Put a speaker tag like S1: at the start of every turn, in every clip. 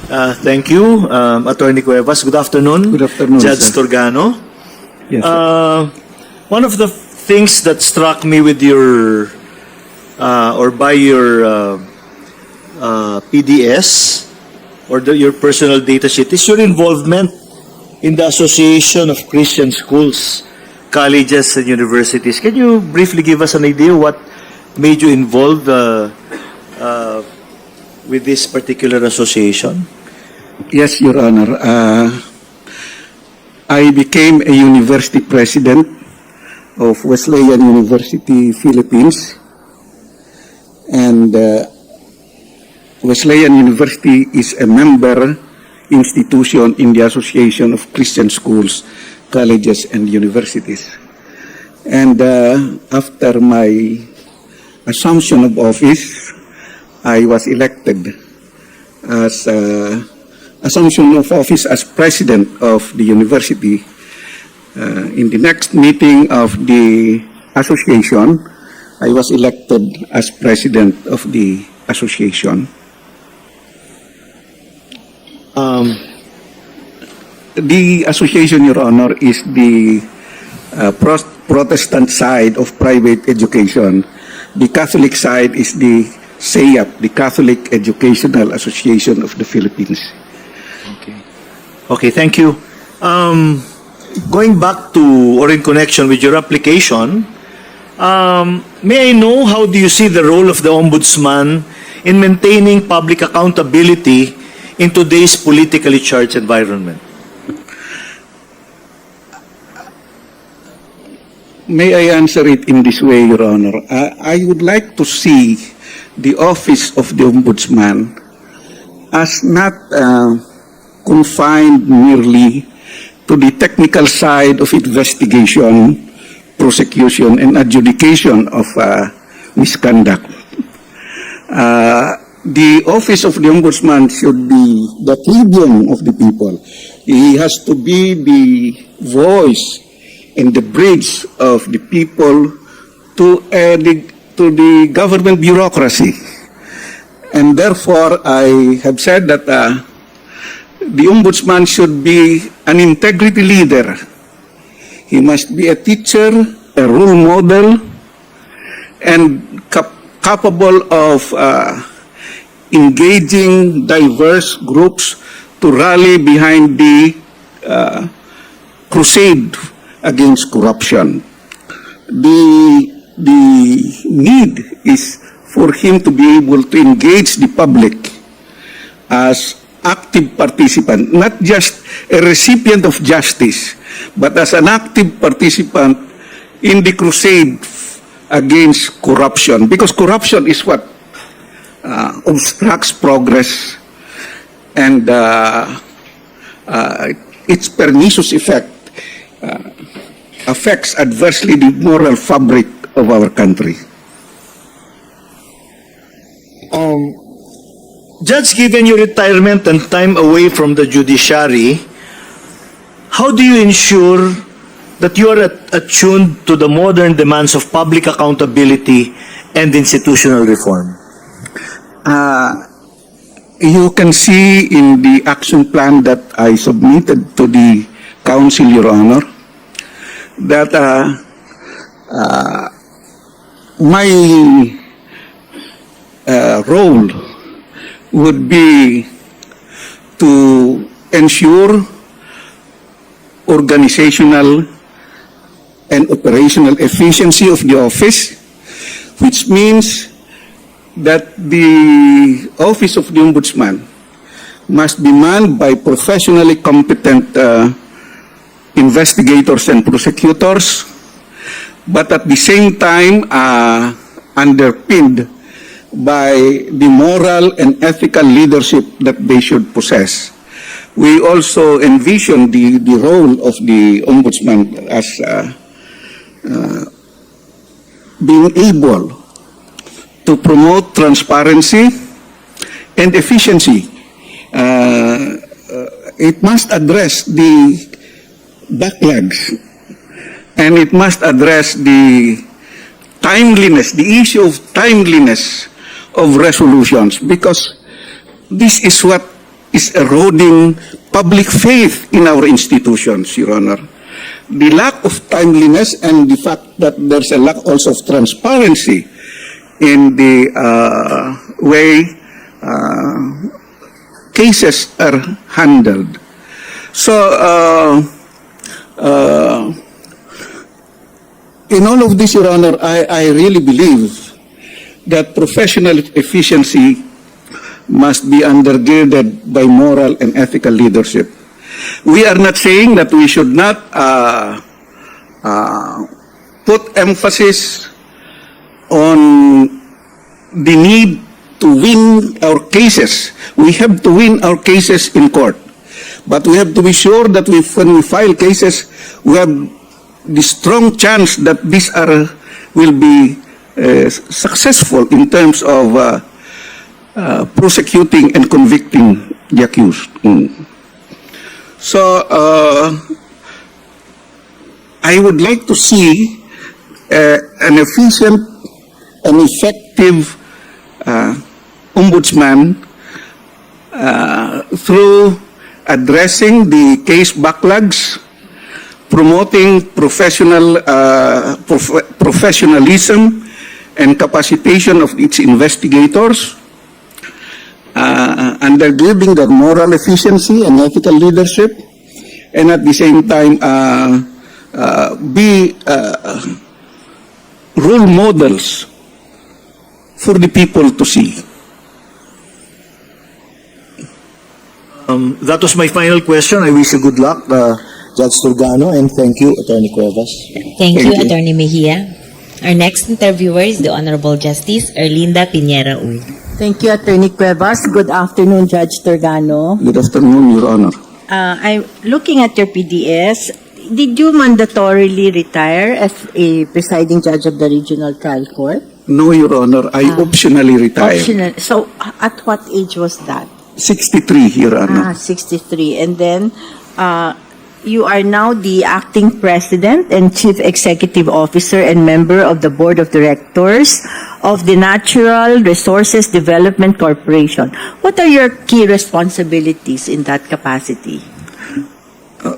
S1: Thank you, Attorney Cuevas. Good afternoon.
S2: Good afternoon,
S1: Judge
S2: sir.
S1: Turgano.
S2: Yes, sir.
S1: One of the things that struck me with your, or by your PDS, or your personal data sheet, is your involvement in the Association of Christian Schools, Colleges, and Universities. Can you briefly give us an idea what made you involved with this particular association?
S2: Yes, Your Honor. I became a university president of Wesleyan University, Philippines. And Wesleyan University is a member institution in the Association of Christian Schools, Colleges, and Universities. And after my assumption of office, I was elected as assumption of office as president of the university. In the next meeting of the association, I was elected as president of the association. The association, Your Honor, is the Protestant side of private education. The Catholic side is the CEAP, the Catholic Educational Association of the Philippines.
S1: Okay, thank you. Going back to, or in connection with your application, may I know how do you see the role of the Ombudsman in maintaining public accountability in today's politically charged environment?
S2: May I answer it in this way, Your Honor? I would like to see the office of the Ombudsman as not confined merely to the technical side of investigation, prosecution, and adjudication of misconduct. The office of the Ombudsman should be the tribune of the people. He has to be the voice and the bridge of the people to the government bureaucracy. And therefore, I have said that the Ombudsman should be an integrity leader. He must be a teacher, a role model, and capable of engaging diverse groups to rally behind the crusade against corruption. The need is for him to be able to engage the public as active participant, not just a recipient of justice, but as an active participant in the crusade against corruption. Because corruption is what obstructs progress, and its pernicious effect affects adversely the moral fabric of our country.
S1: Judge, given your retirement and time away from the judiciary, how do you ensure that you are attuned to the modern demands of public accountability and institutional reform?
S2: You can see in the action plan that I submitted to the Council, Your Honor, that my role would be to ensure organizational and operational efficiency of the office, which means that the office of the Ombudsman must be manned by professionally competent investigators and prosecutors, but at the same time underpinned by the moral and ethical leadership that they should possess. We also envision the role of the Ombudsman as being able to promote transparency and efficiency. It must address the backlogs, and it must address the timeliness, the issue of timeliness of resolutions, because this is what is eroding public faith in our institutions, Your Honor. The lack of timeliness and the fact that there's a lack also of transparency in the way cases are handled. So, in all of this, Your Honor, I really believe that professional efficiency must be undergirded by moral and ethical leadership. We are not saying that we should not put emphasis on the need to win our cases. We have to win our cases in court. But we have to be sure that when we file cases, we have the strong chance that these will be successful in terms of prosecuting and convicting the accused. So, I would like to see an efficient and effective ombudsman through addressing the case backlogs, promoting professionalism and capacitation of its investigators, undergirding the moral efficiency and ethical leadership, and at the same time be role models for the people to see.
S1: That was my final question. I wish you good luck, Judge Turgano, and thank you, Attorney Cuevas.
S3: Thank you, Attorney Mejia. Our next interviewer is the Honorable Justice Erlinda Piñera Uy.
S4: Thank you, Attorney Cuevas. Good afternoon, Judge Turgano.
S2: Good afternoon, Your Honor.
S4: I'm looking at your PDS. Did you mandatorily retire as a presiding judge of the Regional Trial Court?
S2: No, Your Honor. I optionally retired.
S4: Optional. So, at what age was that?
S2: 63, Your Honor.
S4: 63. And then, you are now the acting president and chief executive officer and member of the board of directors of the Natural Resources Development Corporation. What are your key responsibilities in that capacity?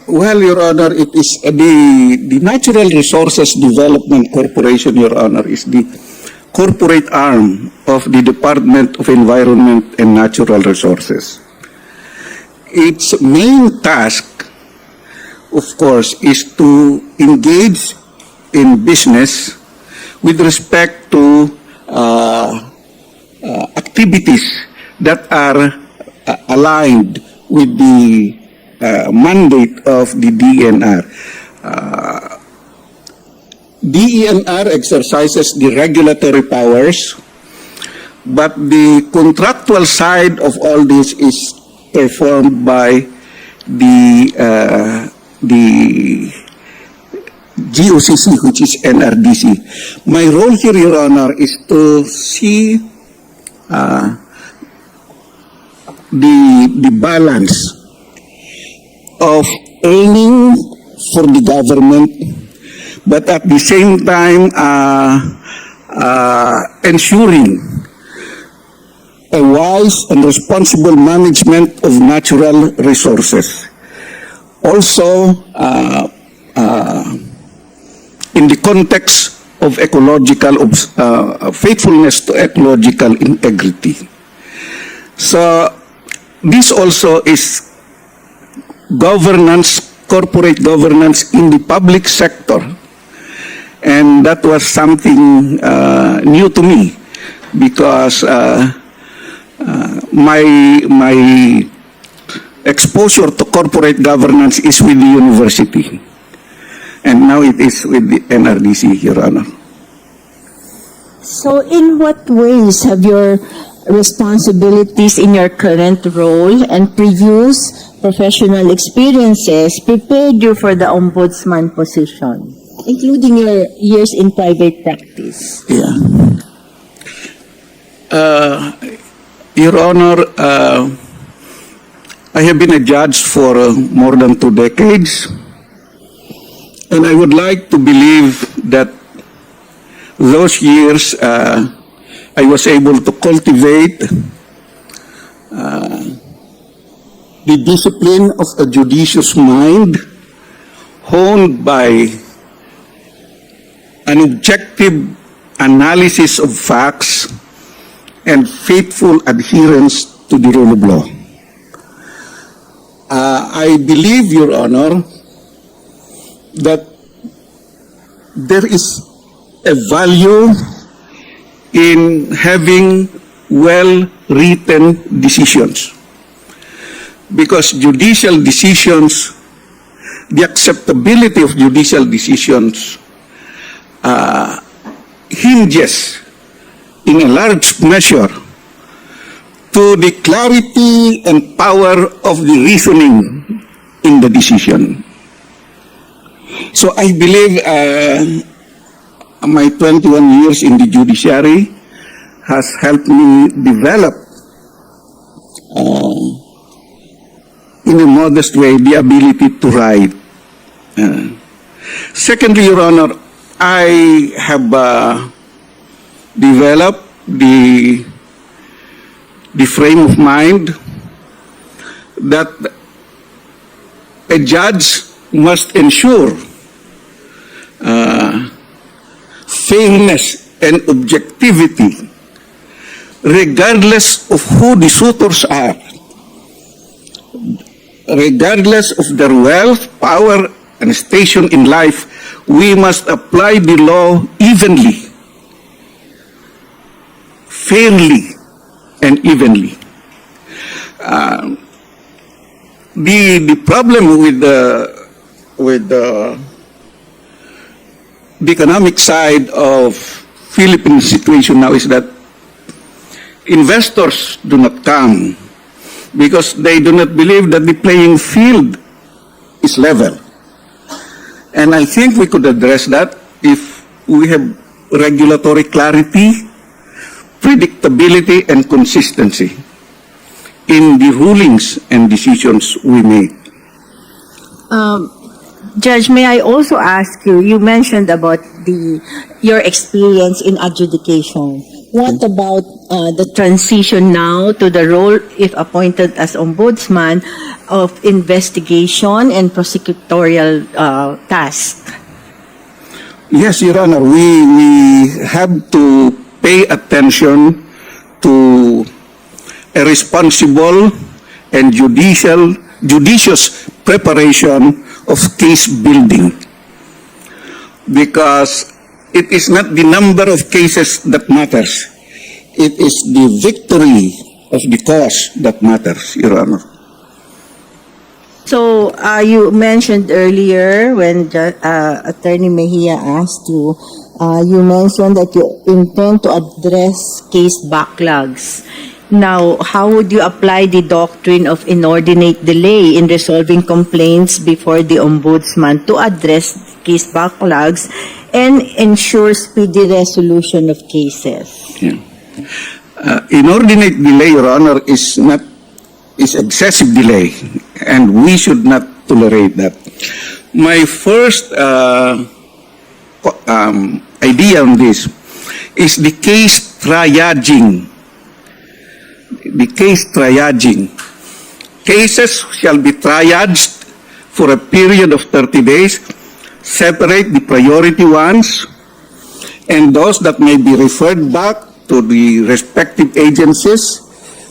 S2: Well, Your Honor, it is the Natural Resources Development Corporation, Your Honor, is the corporate arm of the Department of Environment and Natural Resources. Its main task, of course, is to engage in business with respect to activities that are aligned with the mandate of the DENR. DENR exercises the regulatory powers, but the contractual side of all this is performed by the GOCC, which is NRDC. My role here, Your Honor, is to see the balance of earning for the government, but at the same time ensuring a wise and responsible management of natural resources. Also, in the context of ecological faithfulness to ecological integrity. So, this also is governance, corporate governance in the public sector. And that was something new to me because my exposure to corporate governance is with the university. And now it is with the NRDC, Your Honor.
S4: So, in what ways have your responsibilities in your current role and previous professional experiences prepared you for the ombudsman position, including your years in private practice?
S2: Yeah. Your Honor, I have been a judge for more than 2 decades, and I would like to believe that those years I was able to cultivate the discipline of a judicious mind honed by an objective analysis of facts and faithful adherence to the rule of law. I believe, Your Honor, that there is a value in having well-written decisions, because judicial decisions, the acceptability of judicial decisions hinges in a large measure to the clarity and power of the reasoning in the decision. So I believe my 21 years in the judiciary has helped me develop in a modest way the ability to write. Secondly, Your Honor, I have developed the frame of mind that a judge must ensure fairness and objectivity regardless of who the suitors are, regardless of their wealth, power, and station in life. We must apply the law evenly, fairly, and evenly. The problem with the economic side of Philippine situation now is that investors do not come because they do not believe that the playing field is level. And I think we could address that if we have regulatory clarity, predictability, and consistency in the rulings and decisions we make.
S4: Judge, may I also ask you, you mentioned about your experience in adjudication. What about the transition now to the role, if appointed as ombudsman, of investigation and prosecutorial tasks?
S2: Yes, Your Honor, we have to pay attention to a responsible and judicious preparation of case building, because it is not the number of cases that matters. It is the victory of the cause that matters, Your Honor.
S4: So, you mentioned earlier when Attorney Mejia asked you, you mentioned that you intend to address case backlogs. Now, how would you apply the doctrine of inordinate delay in resolving complaints before the ombudsman to address case backlogs and ensure speedy resolution of cases?
S2: Yeah. Inordinate delay, Your Honor, is excessive delay, and we should not tolerate that. My first idea on this is the case triaging. The case triaging. Cases shall be triaged for a period of 30 days, separate the priority ones and those that may be referred back to the respective agencies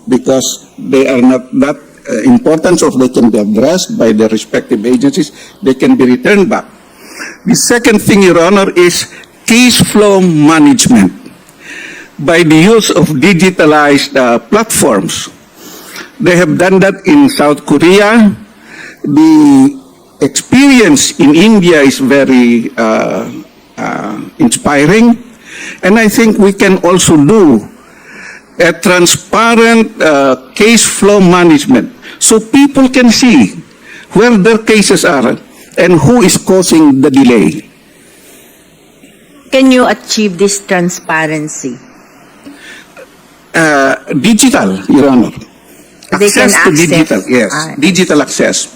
S2: because they are not that important, or they can be addressed by the respective agencies, they can be returned back. The second thing, Your Honor, is case flow management by the use of digitalized platforms. They have done that in South Korea. The experience in India is very inspiring, and I think we can also do a transparent case flow management so people can see where their cases are and who is causing the delay.
S4: Can you achieve this transparency?
S2: Digital, Your Honor.
S4: They can
S2: Access to
S4: access.
S2: digital, yes. Digital access.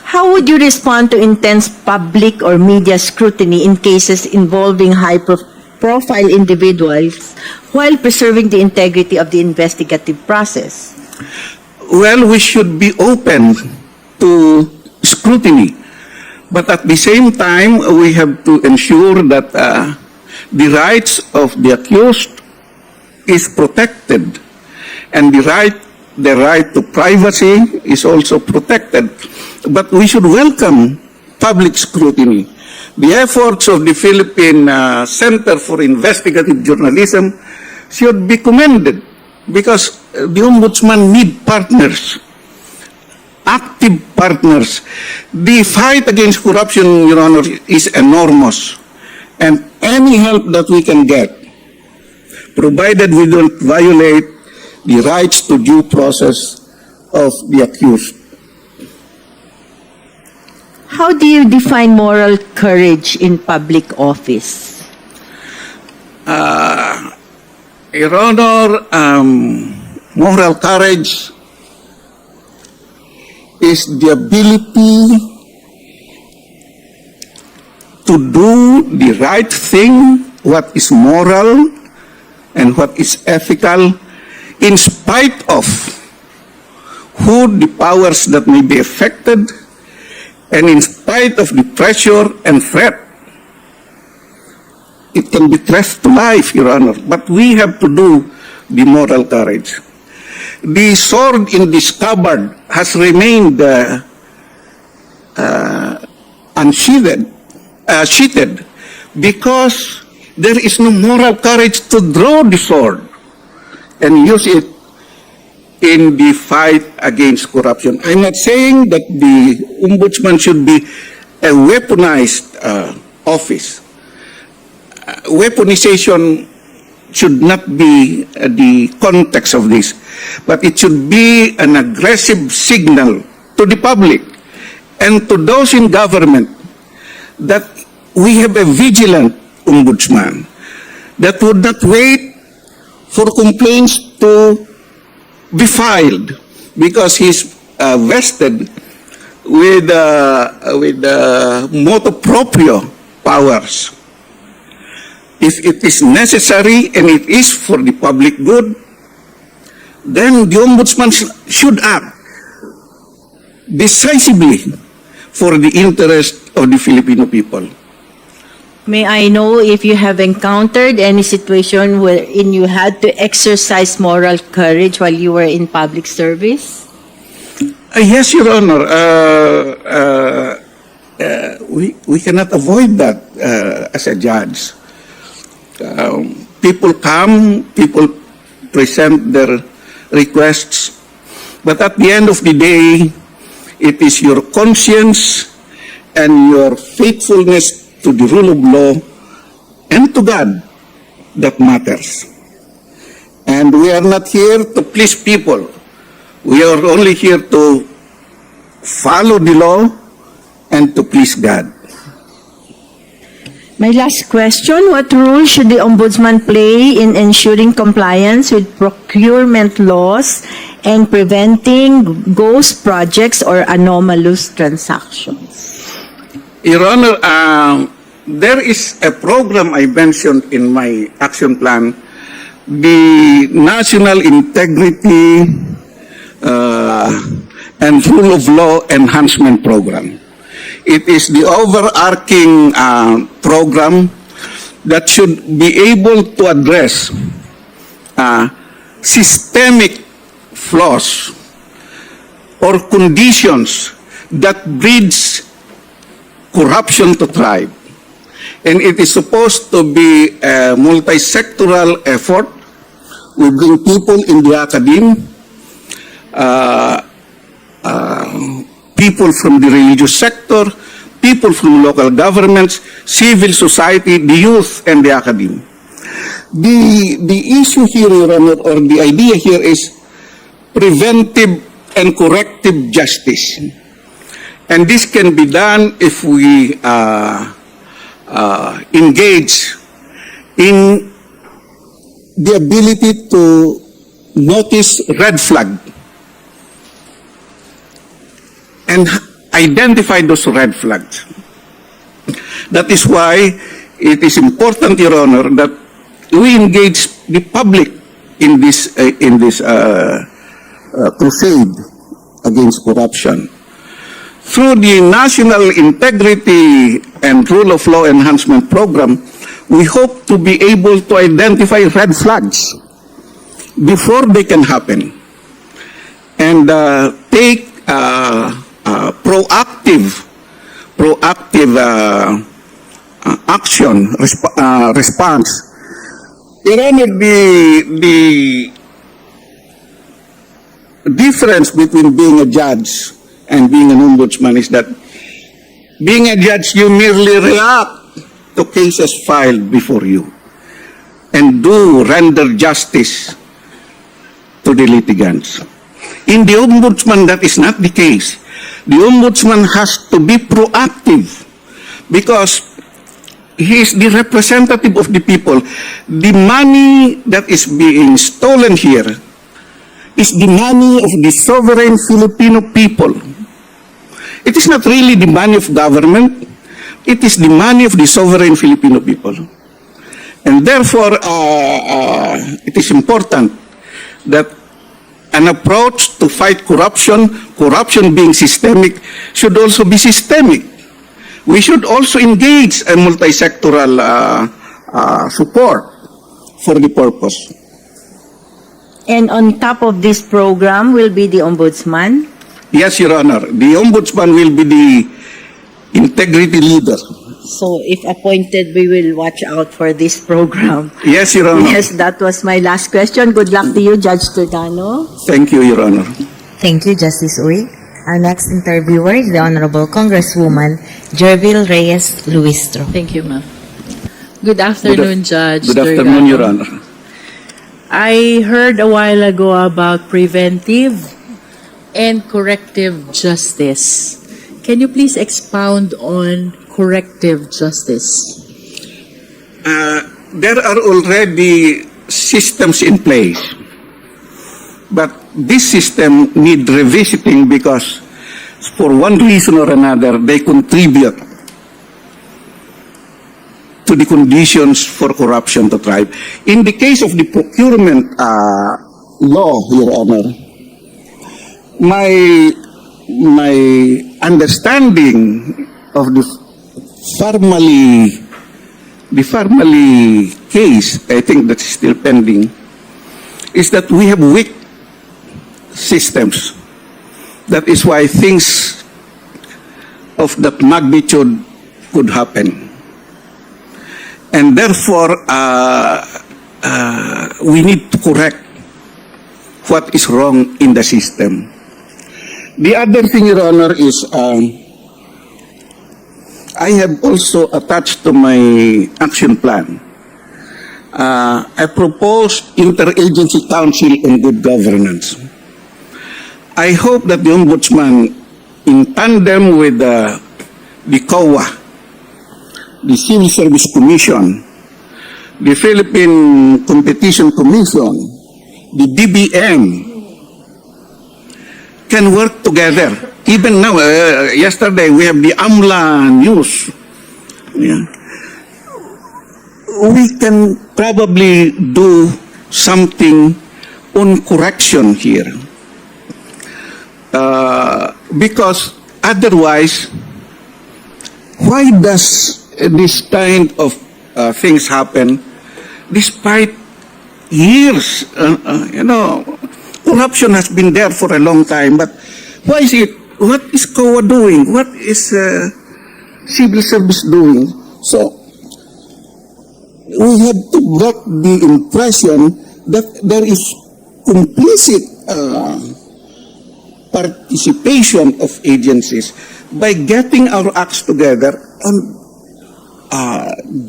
S4: How would you respond to intense public or media scrutiny in cases involving high-profile individuals while preserving the integrity of the investigative process?
S2: well, we should be open to scrutiny. But at the same time, we have to ensure that the rights of the accused is protected, and the right to privacy is also protected. But we should welcome public scrutiny. The efforts of the Philippine Center for Investigative Journalism should be commended, because the Ombudsman need partners, active partners. The fight against corruption, Your Honor, is enormous. And any help that we can get, provided we don't violate the rights to due process of the accused.
S4: How do you define moral courage in public office?
S2: Your Honor, moral courage is the ability to do the right thing, what is moral and what is ethical, in spite of who the powers that may be affected, and in spite of the pressure and threat. It can be threat to life, Your Honor, but we have to do the moral courage. The sword in the scabbard has remained sheathed because there is no moral courage to draw the sword and use it in the fight against corruption. I'm not saying that the Ombudsman should be a weaponized office. Weaponization should not be the context of this, but it should be an aggressive signal to the public and to those in government that we have a vigilant Ombudsman that would not wait for complaints to be filed because he's vested with motu proprio powers. If it is necessary and it is for the public good, then the Ombudsman should act decisively for the interest of the Filipino people.
S4: May I know if you have encountered any situation wherein you had to exercise moral courage while you were in public service?
S2: Yes, Your Honor. We cannot avoid that as a judge. People come, people present their requests, but at the end of the day, it is your conscience and your faithfulness to the rule of law and to God that matters. And we are not here to please people. We are only here to follow the law and to please God.
S4: My last question, what role should the Ombudsman play in ensuring compliance with procurement laws and preventing ghost projects or anomalous transactions?
S2: Your Honor, there is a program I mentioned in my action plan, the National Integrity and Rule of Law Enhancement Program. It is the overarching program that should be able to address systemic flaws or conditions that breeds corruption to thrive. And it is supposed to be a multi-sectoral effort. We bring people in the academe, people from the religious sector, people from local governments, civil society, the youth, and the academe. The issue here, Your Honor, or the idea here is preventive and corrective justice. And this can be done if we engage in the ability to notice red flag and identify those red flags. That is why it is important, Your Honor, that we engage the public in this crusade against corruption. Through the National Integrity and Rule of Law Enhancement Program, we hope to be able to identify red flags before they can happen and take proactive action, response. Your Honor, the difference between being a judge and being an ombudsman is that being a judge, you merely react to cases filed before you and do render justice to the litigants. In the ombudsman, that is not the case. The ombudsman has to be proactive because he is the representative of the people. The money that is being stolen here is the money of the sovereign Filipino people. It is not really the money of government. It is the money of the sovereign Filipino people. And therefore, it is important that an approach to fight corruption, corruption being systemic, should also be systemic. We should also engage a multi-sectoral support for the purpose.
S4: And on top of this program will be the Ombudsman?
S2: Yes, Your Honor. The Ombudsman will be the integrity leader.
S4: So if appointed, we will watch out for this program.
S2: Yes, Your Honor.
S4: Yes, that was my last question. Good luck to you, Judge Turgano.
S2: Thank you, Your Honor.
S3: Thank you, Justice Uy. Our next interviewer is the Honorable Congresswoman Jervil Reyes Luistro.
S5: Thank you, ma'am. Good afternoon, Judge
S2: Good afternoon,
S5: Turgano.
S2: Your Honor.
S5: I heard a while ago about preventive and corrective justice. Can you please expound on corrective justice?
S2: There are already systems in place, but this system need revisiting because for one reason or another, they contribute to the conditions for corruption to thrive. In the case of the procurement law, Your Honor, my understanding of the formally case, I think that's still pending, is that we have weak systems. That is why things of that magnitude could happen. And therefore, we need to correct what is wrong in the system. The other thing, Your Honor, is I have also attached to my action plan. I proposed interagency council on good governance. I hope that the Ombudsman, in tandem with the COA, the Civil Service Commission, the Philippine Competition Commission, the DBM, can work together. Even now, yesterday, we have the AMLA news. Yeah. We can probably do something on correction here. Because otherwise, why does this kind of things happen despite years? Corruption has been there for a long time, but why is it? What is COA doing? What is civil service doing? So we have to break the impression that there is complicit participation of agencies by getting our acts together and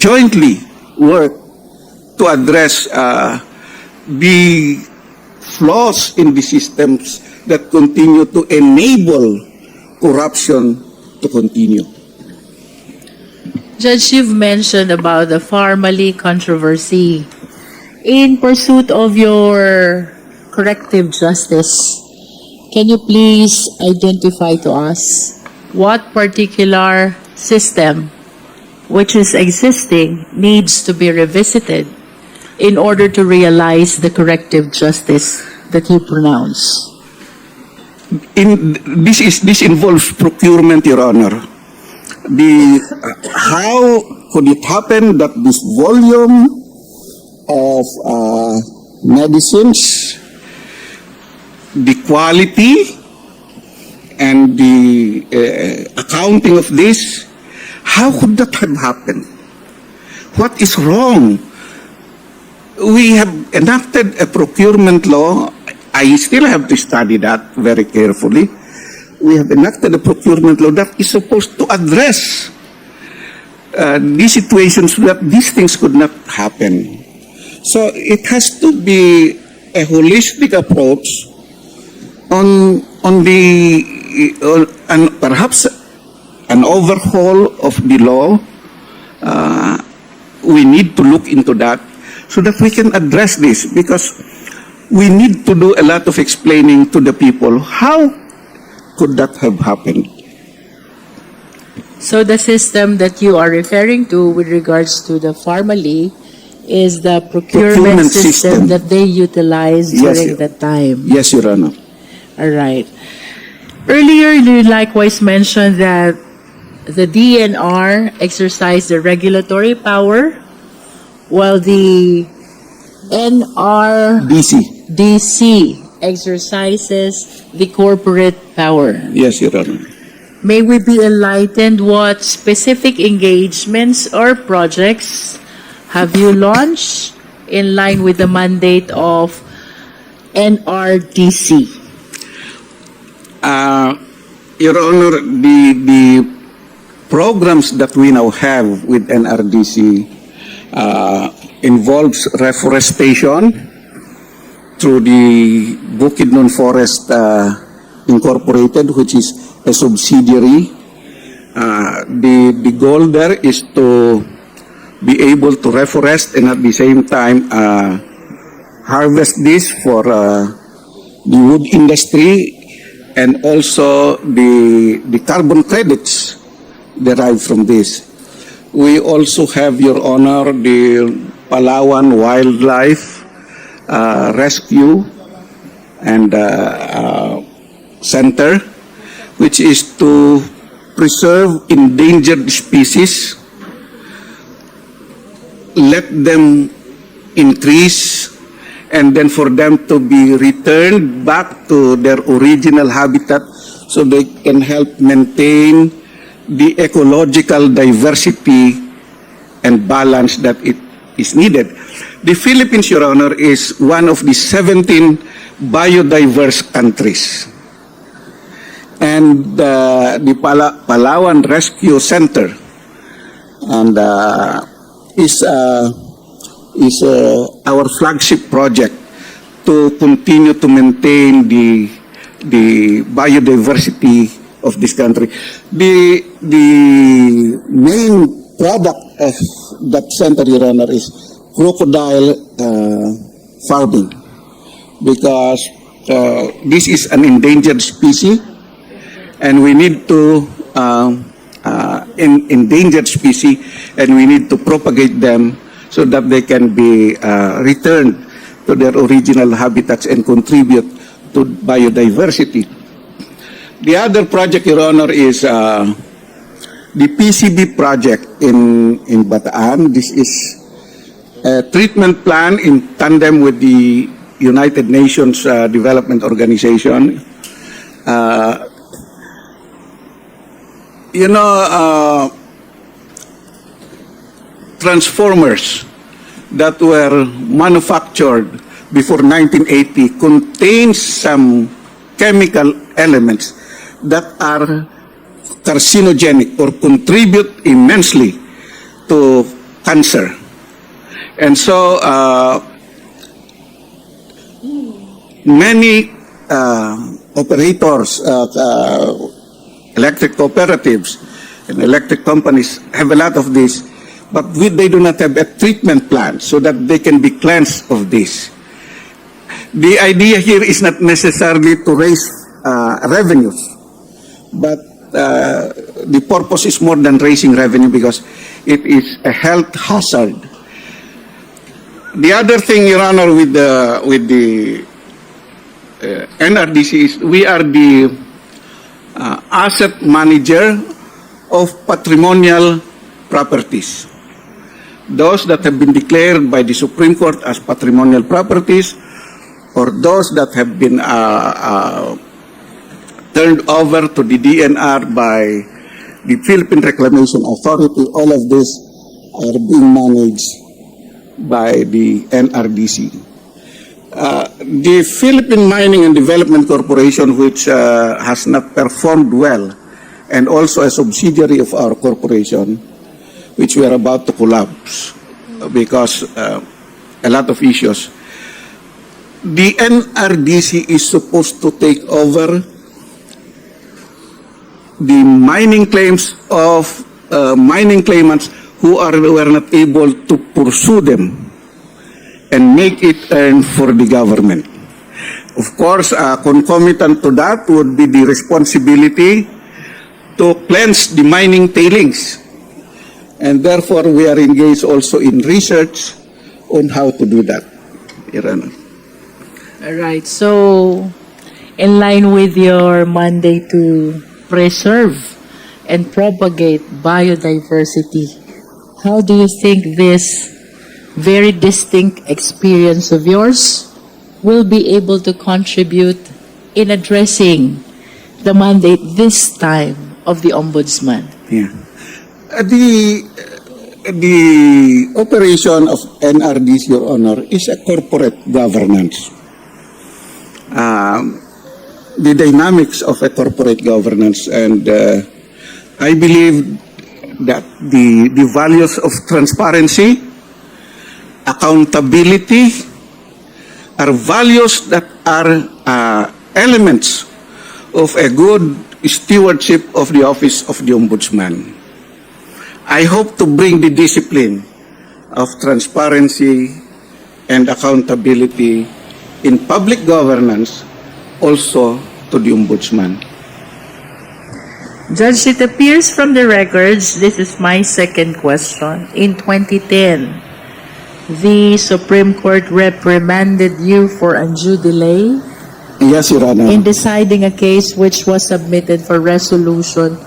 S2: jointly work to address the flaws in the systems that continue to enable corruption to continue.
S5: Judge, you've mentioned about the formally controversy. In pursuit of your corrective justice, can you please identify to us what particular system which is existing needs to be revisited in order to realize the corrective justice that you pronounce?
S2: This involves procurement, Your Honor. How could it happen that this volume of medicines, the quality and the accounting of this, how could that have happened? What is wrong? We have enacted a procurement law. I still have to study that very carefully. We have enacted a procurement law that is supposed to address these situations so that these things could not happen. So it has to be a holistic approach on the and perhaps an overhaul of the law. We need to look into that so that we can address this, because we need to do a lot of explaining to the people. How could that have happened?
S5: So the system that you are referring to with regards to the formally is the procurement system that they utilized during that time.
S2: Yes, Your Honor.
S5: All right. Earlier, you likewise mentioned that the DNR exercised the regulatory power while the NRDC exercises the corporate power.
S2: Yes, Your Honor.
S5: May we be enlightened what specific engagements or projects have you launched in line with the mandate of NRDC?
S2: Your Honor, the programs that we now have with NRDC involves reforestation through the Bukidnon Forest Incorporated, which is a subsidiary. The goal there is to be able to reforest and at the same time harvest this for the wood industry, and also the carbon credits derived from this. We also have, Your Honor, the Palawan Wildlife Rescue and Center, which is to preserve endangered species, let them increase, and then for them to be returned back to their original habitat so they can help maintain the ecological diversity and balance that it is needed. The Philippines, Your Honor, is one of the 17 biodiverse countries. And the Palawan Rescue Center and is our flagship project to continue to maintain the biodiversity of this country. The main product of that center, Your Honor, is crocodile farming, because this is an endangered species, and we need to endangered species, and we need to propagate them so that they can be returned to their original habitats and contribute to biodiversity. The other project, Your Honor, is the PCB project in Bataan. This is a treatment plan in tandem with the United Nations Development Organization. Transformers that were manufactured before 1980 contain some chemical elements that are carcinogenic or contribute immensely to cancer. And so many operators, electric cooperatives and electric companies have a lot of this, but they do not have a treatment plan so that they can be cleansed of this. The idea here is not necessarily to raise revenues, but the purpose is more than raising revenue because it is a health hazard. The other thing, Your Honor, with the NRDC is we are the asset manager of patrimonial properties. Those that have been declared by the Supreme Court as patrimonial properties, or those that have been turned over to the DNR by the Philippine Reclamation Authority, all of this are being managed by the NRDC. The Philippine Mining and Development Corporation, which has not performed well, and also a subsidiary of our corporation, which we are about to collapse because a lot of issues. The NRDC is supposed to take over the mining claims of mining claimants who were not able to pursue them and make it earn for the government. Of course, concomitant to that would be the responsibility to cleanse the mining tailings. And therefore, we are engaged also in research on how to do that, Your Honor.
S5: All right. So, in line with your mandate to preserve and propagate biodiversity, how do you think this very distinct experience of yours will be able to contribute in addressing the mandate this time of the Ombudsman?
S2: Yeah. The operation of NRDC, Your Honor, is a corporate governance. The dynamics of a corporate governance, and I believe that the values of transparency, accountability, are values that are elements of a good stewardship of the office of the Ombudsman. I hope to bring the discipline of transparency and accountability in public governance also to the Ombudsman.
S5: Judge, it appears from the records, this is my second question. In 2010, the Supreme Court reprimanded you for undue delay
S2: Yes, Your Honor.
S5: in deciding a case which was submitted for resolution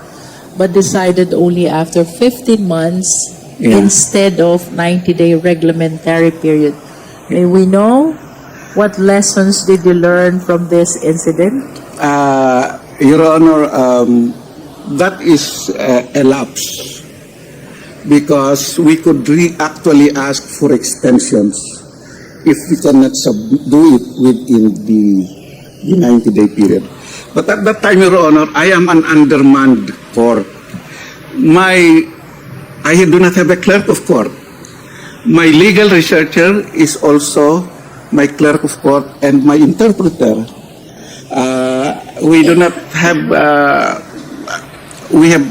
S5: but decided only after 15 months
S2: Yeah.
S5: instead of 90-day reglementary period. May we know what lessons did you learn from this incident?
S2: Your Honor, that is a lapse because we could actually ask for extensions if we cannot do it within the 90-day period. But at that time, Your Honor, I am an undermanned court. I do not have a clerk of court. My legal researcher is also my clerk of court and my interpreter. We do not have, we have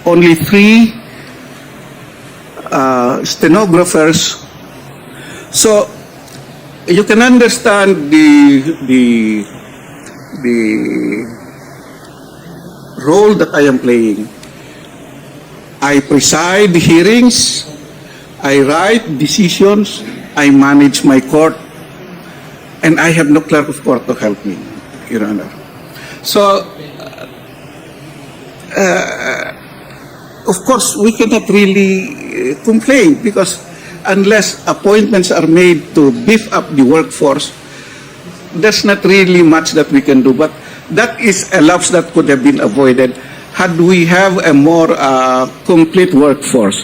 S2: only 3 stenographers. So you can understand the role that I am playing. I preside hearings, I write decisions, I manage my court, and I have no clerk of court to help me, Your Honor. So, of course, we cannot really complain because unless appointments are made to beef up the workforce, there's not really much that we can do. But that is a lapse that could have been avoided had we have a more complete workforce.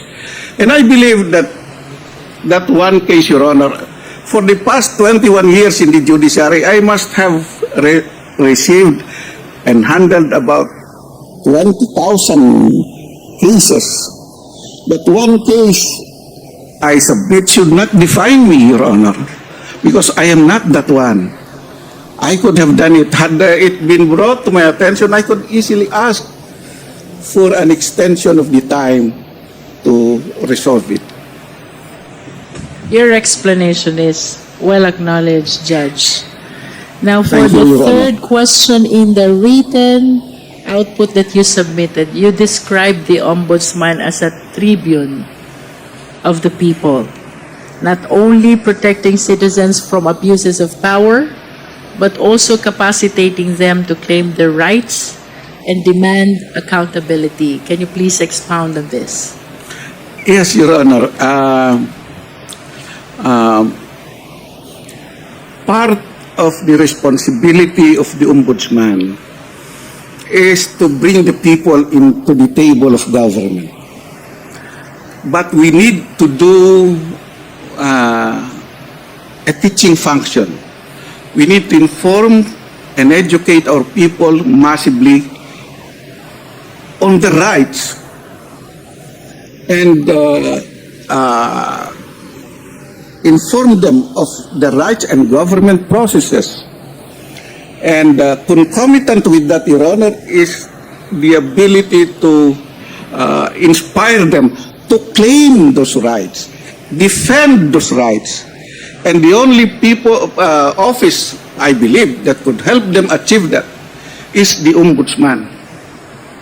S2: And I believe that that one case, Your Honor, for the past 21 years in the judiciary, I must have received and handled about 20,000 cases. But one case I submit should not define me, Your Honor, because I am not that one. I could have done it. Had it been brought to my attention, I could easily ask for an extension of the time to resolve it.
S5: Your explanation is well acknowledged, Judge. Now, for
S2: Thank you,
S5: the
S2: Your
S5: third
S2: Honor.
S5: question in the written output that you submitted, you described the Ombudsman as a tribune of the people, not only protecting citizens from abuses of power, but also capacitating them to claim their rights and demand accountability. Can you please expound on this?
S2: Yes, Your Honor. Part of the responsibility of the Ombudsman is to bring the people into the table of government. But we need to do a teaching function. We need to inform and educate our people massively on the rights and inform them of the rights and government processes. And concomitant with that, Your Honor, is the ability to inspire them to claim those rights, defend those rights. And the only office, I believe, that could help them achieve that is the Ombudsman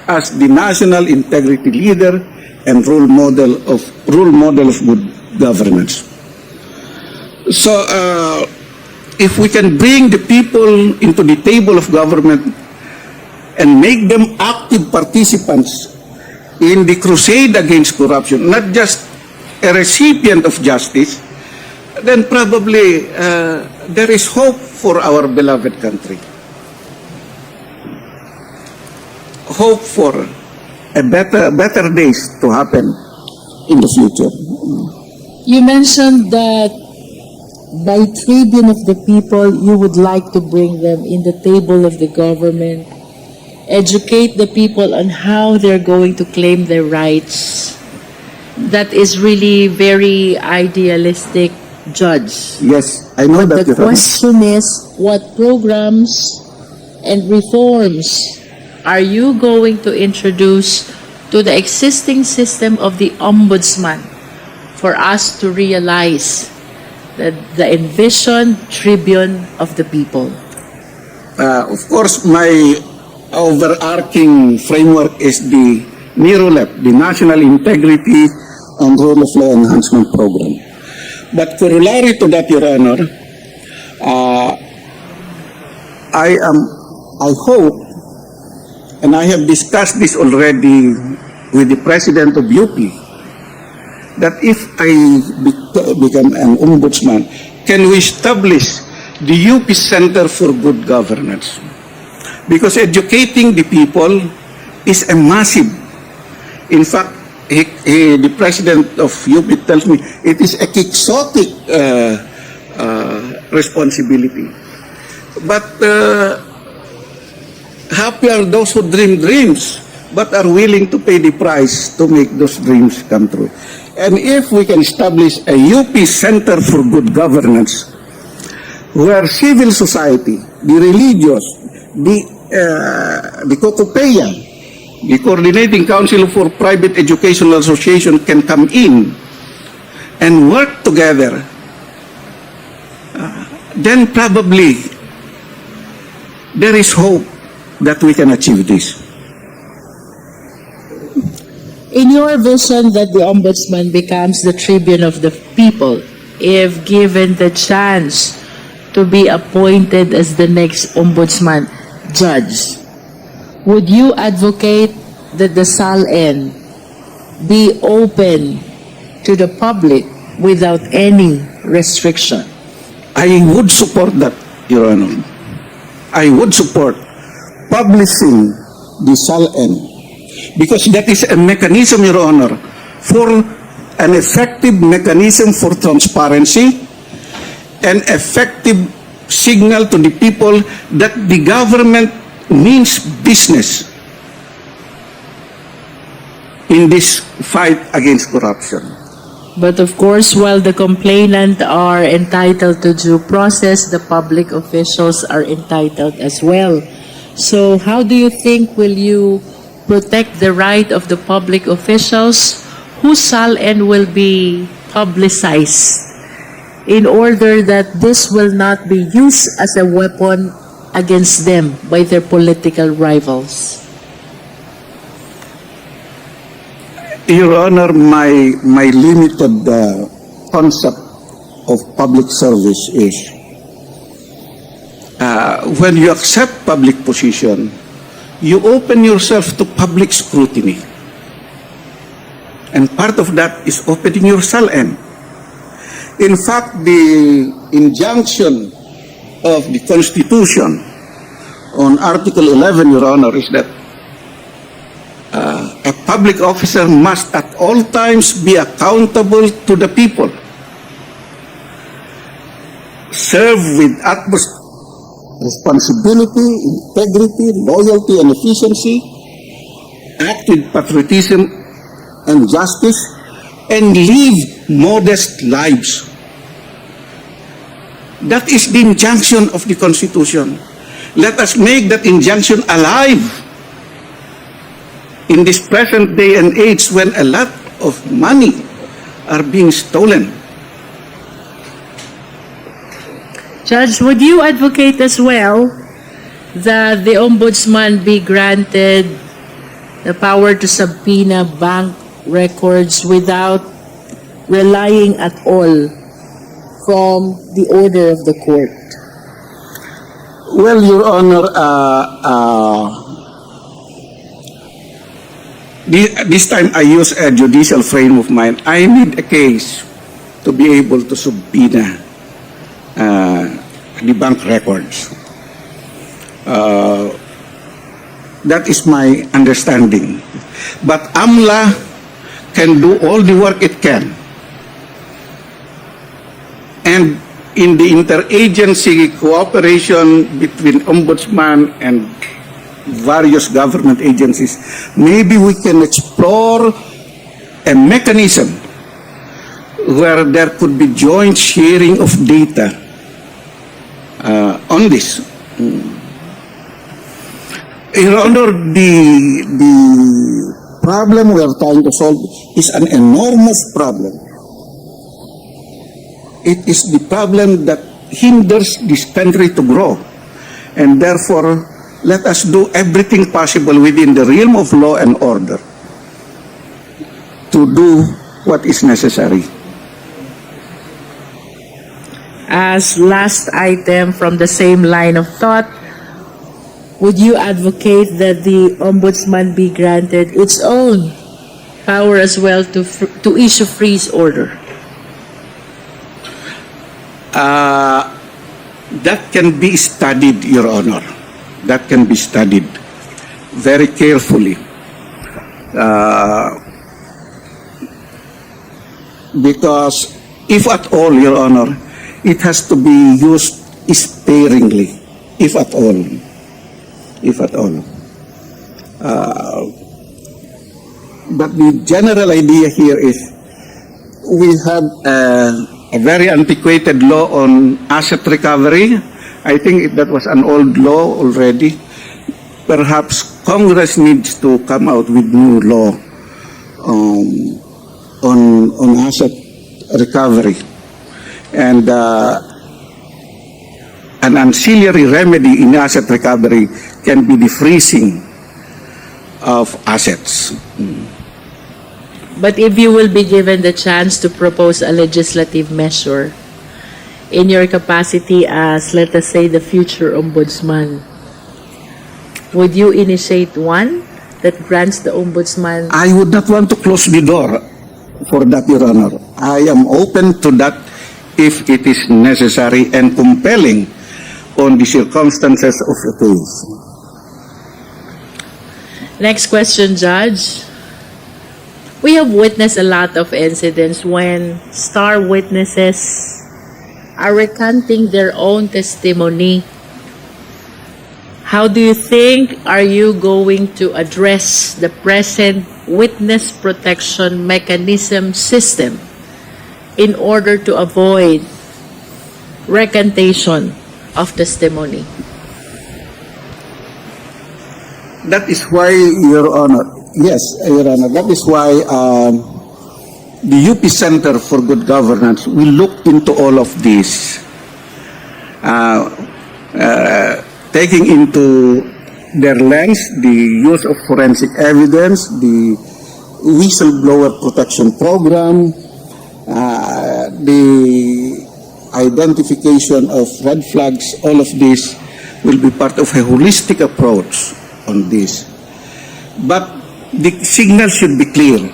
S2: as the national integrity leader and role model of good governance. So, if we can bring the people into the table of government and make them active participants in the crusade against corruption, not just a recipient of justice, then probably there is hope for our beloved country. Hope for a better days to happen in the future.
S5: You mentioned that by tribune of the people, you would like to bring them in the table of the government, educate the people on how they're going to claim their rights. That is really very idealistic, Judge.
S2: Yes, I know that.
S5: The question is, what programs and reforms are you going to introduce to the existing system of the Ombudsman for us to realize that the envisioned tribune of the people?
S2: Of course, my overarching framework is the NIROLEP, the National Integrity and Rule of Law Enhancement Program. But corollary to that, Your Honor, I hope, and I have discussed this already with the President of UP, that if I become an ombudsman, can we establish the UP Center for Good Governance? Because educating the people is a massive, in fact, the president of UP tells me it is a quixotic responsibility. But happy are those who dream dreams, but are willing to pay the price to make those dreams come true. And if we can establish a UP Center for Good Governance, where civil society, the religious, the COCOPEA, the Coordinating Council for Private Educational Association can come in and work together, then probably there is hope that we can achieve this.
S5: In your vision that the Ombudsman becomes the tribune of the people, if given the chance to be appointed as the next Ombudsman, Judge, would you advocate that the SALN be open to the public without any restriction?
S2: I would support that, Your Honor. I would support publishing the SALN, because that is a mechanism, Your Honor, for an effective mechanism for transparency and effective signal to the people that the government means business in this fight against corruption.
S5: But of course, while the complainant are entitled to due process, the public officials are entitled as well. So how do you think will you protect the right of the public officials whose SALN will be publicized in order that this will not be used as a weapon against them by their political rivals?
S2: Your Honor, my limited concept of public service is when you accept public position, you open yourself to public scrutiny. And part of that is opening your salin. In fact, the injunction of the Constitution on Article 11, Your Honor, is that a public officer must at all times be accountable to the people, serve with utmost responsibility, integrity, loyalty, and efficiency, act with patriotism and justice, and live modest lives. That is the injunction of the Constitution. Let us make that injunction alive in this present day and age when a lot of money are being stolen.
S5: Judge, would you advocate as well that the Ombudsman be granted the power to subpoena bank records without relying at all from the order of the court?
S2: Well, Your Honor, this time I use a judicial frame of mind. I need a case to be able to subpoena the bank records. That is my understanding. But AMLA can do all the work it can. And in the interagency cooperation between Ombudsman and various government agencies, maybe we can explore a mechanism where there could be joint sharing of data on this. Your Honor, the problem we are trying to solve is an enormous problem. It is the problem that hinders this country to grow. And therefore, let us do everything possible within the realm of law and order to do what is necessary.
S5: As last item from the same line of thought, would you advocate that the Ombudsman be granted its own power as well to issue freeze order?
S2: That can be studied, Your Honor. That can be studied very carefully. Because if at all, Your Honor, it has to be used sparingly, if at all. If at all. But the general idea here is we have a very antiquated law on asset recovery. I think that was an old law already. Perhaps Congress needs to come out with new law on asset recovery. And an ancillary remedy in asset recovery can be the freezing of assets.
S5: But if you will be given the chance to propose a legislative measure in your capacity as, let us say, the future ombudsman, would you initiate one that grants the ombudsman?
S2: I would not want to close the door for that, Your Honor. I am open to that if it is necessary and compelling on the circumstances of the case.
S5: Next question, Judge. We have witnessed a lot of incidents when star witnesses are recanting their own testimony. How do you think are you going to address the present witness protection mechanism system in order to avoid recantation of testimony?
S2: That is why, Your Honor, yes, Your Honor, that is why the UP Center for Good Governance will look into all of this, taking into their lens the use of forensic evidence, the whistleblower protection program, the identification of red flags. All of this will be part of a holistic approach on this. But the signal should be clear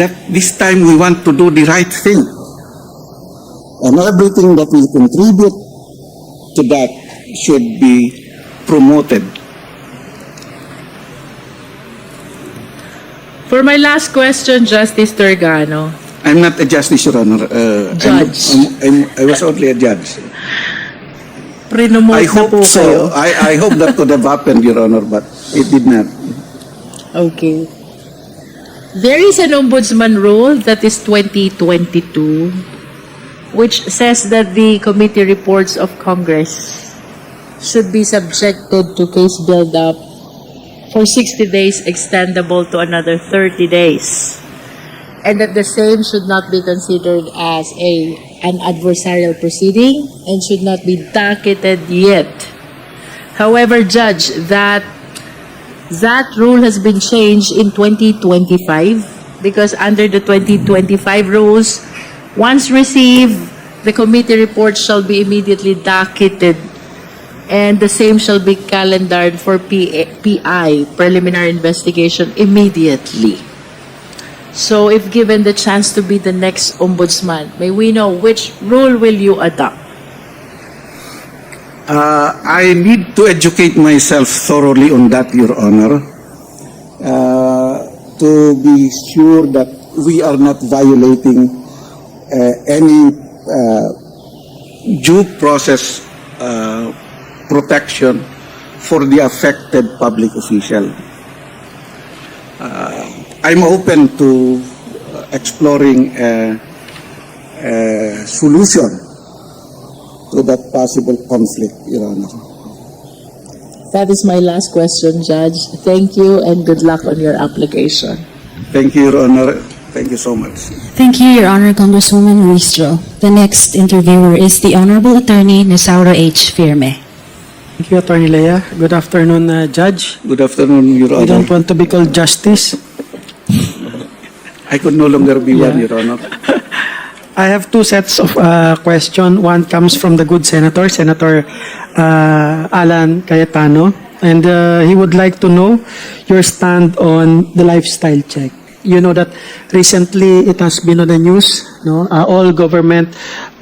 S2: that this time we want to do the right thing. And everything that will contribute to that should be promoted.
S5: For my last question, Justice Turgano.
S2: I'm not a justice, Your Honor.
S5: Judge.
S2: I was only a judge.
S5: Prinomote
S2: I
S5: na
S2: hope
S5: po
S2: so.
S5: kayo.
S2: I hope that could have happened, Your Honor, but it did not.
S5: Okay. There is an ombudsman rule that is 2022, which says that the committee reports of Congress should be subjected to case build-up for 60 days, extendable to another 30 days. And that the same should not be considered as an adversarial proceeding and should not be docketed yet. However, Judge, that rule has been changed in 2025 because under the 2025 rules, once received, the committee report shall be immediately docketed and the same shall be calendared for PI, preliminary investigation, immediately. So if given the chance to be the next ombudsman, may we know which rule will you adopt?
S2: I need to educate myself thoroughly on that, Your Honor, to be sure that we are not violating any due process protection for the affected public official. I'm open to exploring a solution to that possible conflict, Your Honor.
S5: That is my last question, Judge. Thank you and good luck on your application.
S2: Thank you, Your Honor. Thank you so much.
S6: Thank you, Your Honor, Congresswoman Ruiz-Jo. The next interviewer is the Honorable Attorney Nasauro H. Firme.
S7: Thank you, Attorney Lea. Good afternoon, Judge.
S2: Good afternoon, Your
S7: I don't
S2: Honor.
S7: want to be called Justice.
S2: I could no longer be one, Your Honor.
S7: I have two sets of questions. One comes from the good Senator, Senator Alan Cayetano, and he would like to know your stand on the lifestyle check. You know that recently it has been on the news. No, all government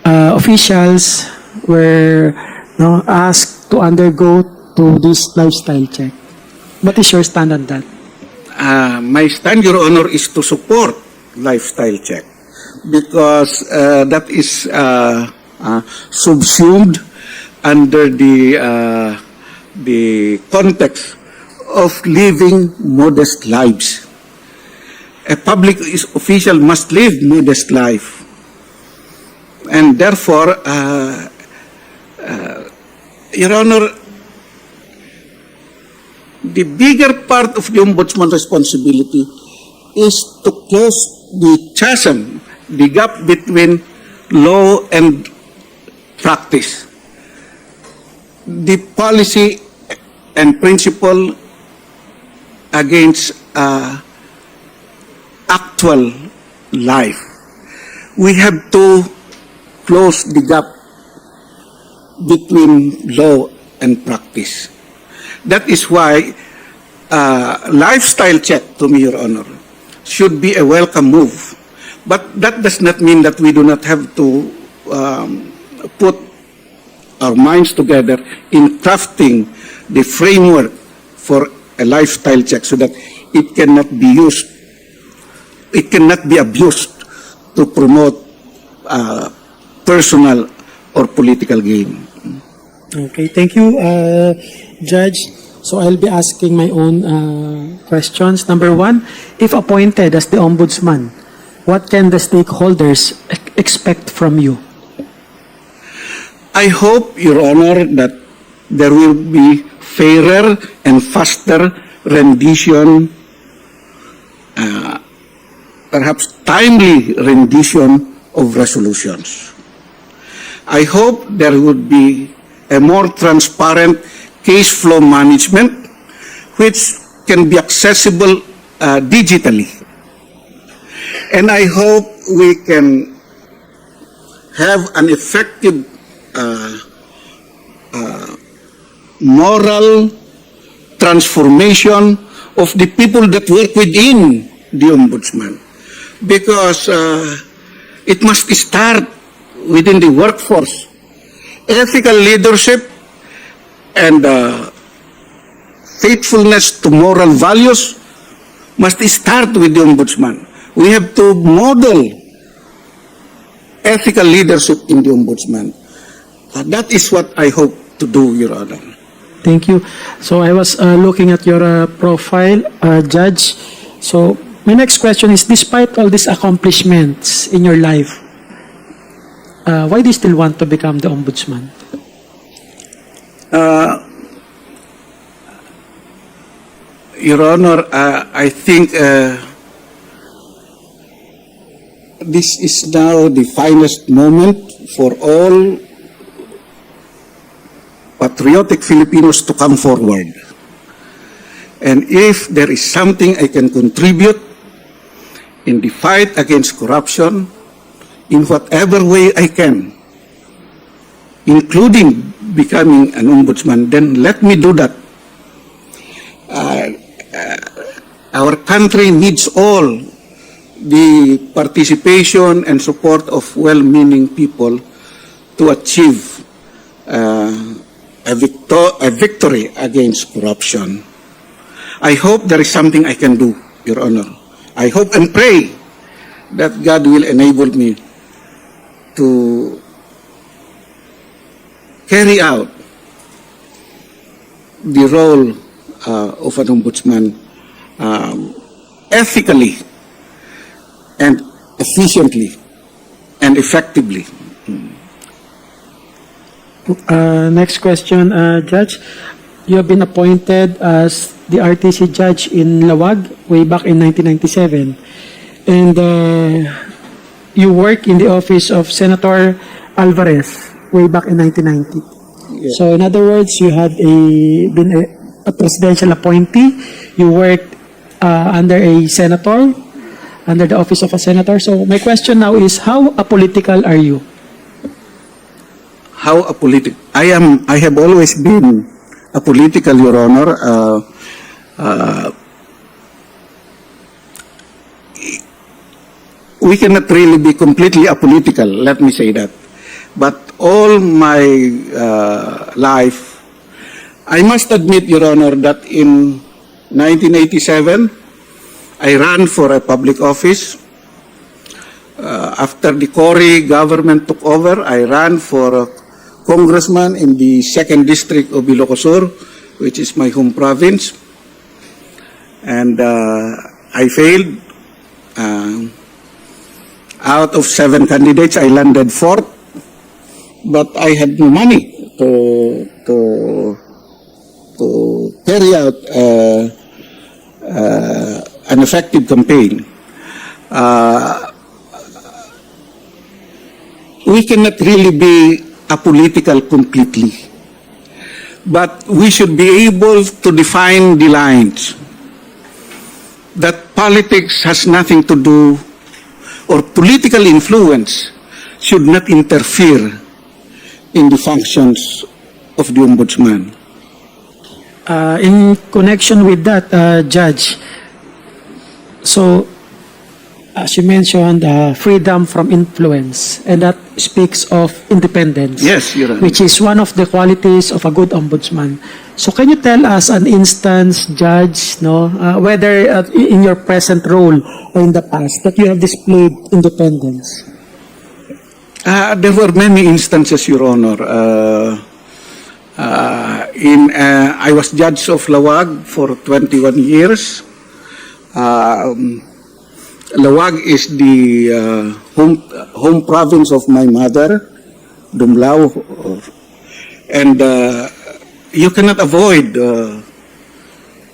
S7: officials were asked to undergo to this lifestyle check. What is your stand on that?
S2: My stand, Your Honor, is to support lifestyle check because that is subsumed under the context of living modest lives. A public official must live modest life, and therefore, Your Honor, the bigger part of the ombudsman's responsibility is to close the chasm, the gap between law and practice. The policy and principle against actual life. We have to close the gap between law and practice. That is why lifestyle check, to me, Your Honor, should be a welcome move. But that does not mean that we do not have to put our minds together in crafting the framework for a lifestyle check so that it cannot be used, it cannot be abused to promote personal or political gain.
S7: Okay, thank you, Judge. So I'll be asking my own questions. Number one, if appointed as the ombudsman, what can the stakeholders expect from you?
S2: I hope, Your Honor, that there will be fairer and faster rendition, perhaps timely rendition of resolutions. I hope there would be a more transparent case flow management which can be accessible digitally. And I hope we can have an effective moral transformation of the people that work within the Ombudsman. Because it must start within the workforce. Ethical leadership and faithfulness to moral values must start with the Ombudsman. We have to model ethical leadership in the Ombudsman. That is what I hope to do, Your Honor.
S7: Thank you. So I was looking at your profile, Judge. So my next question is, despite all these accomplishments in your life, why do you still want to become the Ombudsman?
S2: Your Honor, I think this is now the finest moment for all patriotic Filipinos to come forward. And if there is something I can contribute in the fight against corruption, in whatever way I can, including becoming an ombudsman, then let me do that. Our country needs all the participation and support of well-meaning people to achieve a victory against corruption. I hope there is something I can do, Your Honor. I hope and pray that God will enable me to carry out the role of an ombudsman ethically and efficiently and effectively.
S7: Next question, Judge. You have been appointed as the RTC judge in Lawag way back in 1997. And you work in the office of Senator Alvarez way back in 1990.
S2: Yeah.
S7: So in other words, you have been a presidential appointee. You worked under a senator, under the office of a senator. So my question now is, how apolitical are you?
S2: How apolitical? I have always been apolitical, Your Honor. We cannot really be completely apolitical, let me say that. But all my life, I must admit, Your Honor, that in 1987, I ran for a public office. After the Cory government took over, I ran for a congressman in the 2nd District of Ilocos Sur, which is my home province. And I failed. Out of 7 candidates, I landed 4th. But I had no money to carry out an effective campaign. We cannot really be apolitical completely, but we should be able to define the lines that politics has nothing to do, or political influence should not interfere in the functions of the ombudsman.
S7: In connection with that, Judge, so as you mentioned, freedom from influence, and that speaks of independence.
S2: Yes, Your Honor.
S7: Which is one of the qualities of a good ombudsman. So can you tell us an instance, Judge, whether in your present role or in the past, that you have displayed independence?
S2: There were many instances, Your Honor. I was judge of Lawag for 21 years. Lawag is the home province of my mother, Dumlao, and you cannot avoid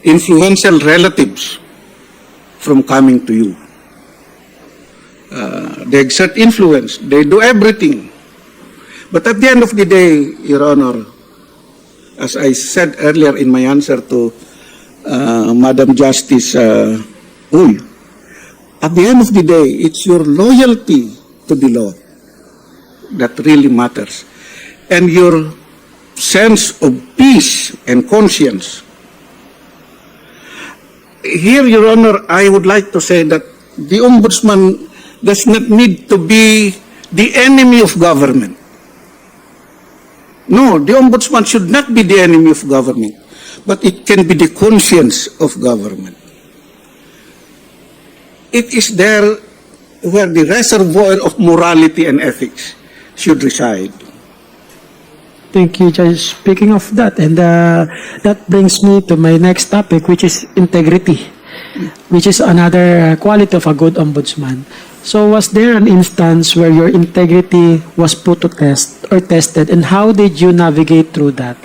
S2: influential relatives from coming to you. They exert influence. They do everything. But at the end of the day, Your Honor, as I said earlier in my answer to Madam Justice Uy, at the end of the day, it's your loyalty to the law that really matters. And your sense of peace and conscience. Here, Your Honor, I would like to say that the Ombudsman does not need to be the enemy of government. No, the Ombudsman should not be the enemy of government, but it can be the conscience of government. It is there where the reservoir of morality and ethics should reside.
S7: Thank you, Judge. Speaking of that, and that brings me to my next topic, which is integrity, which is another quality of a good ombudsman. So was there an instance where your integrity was put to test or tested, and how did you navigate through that?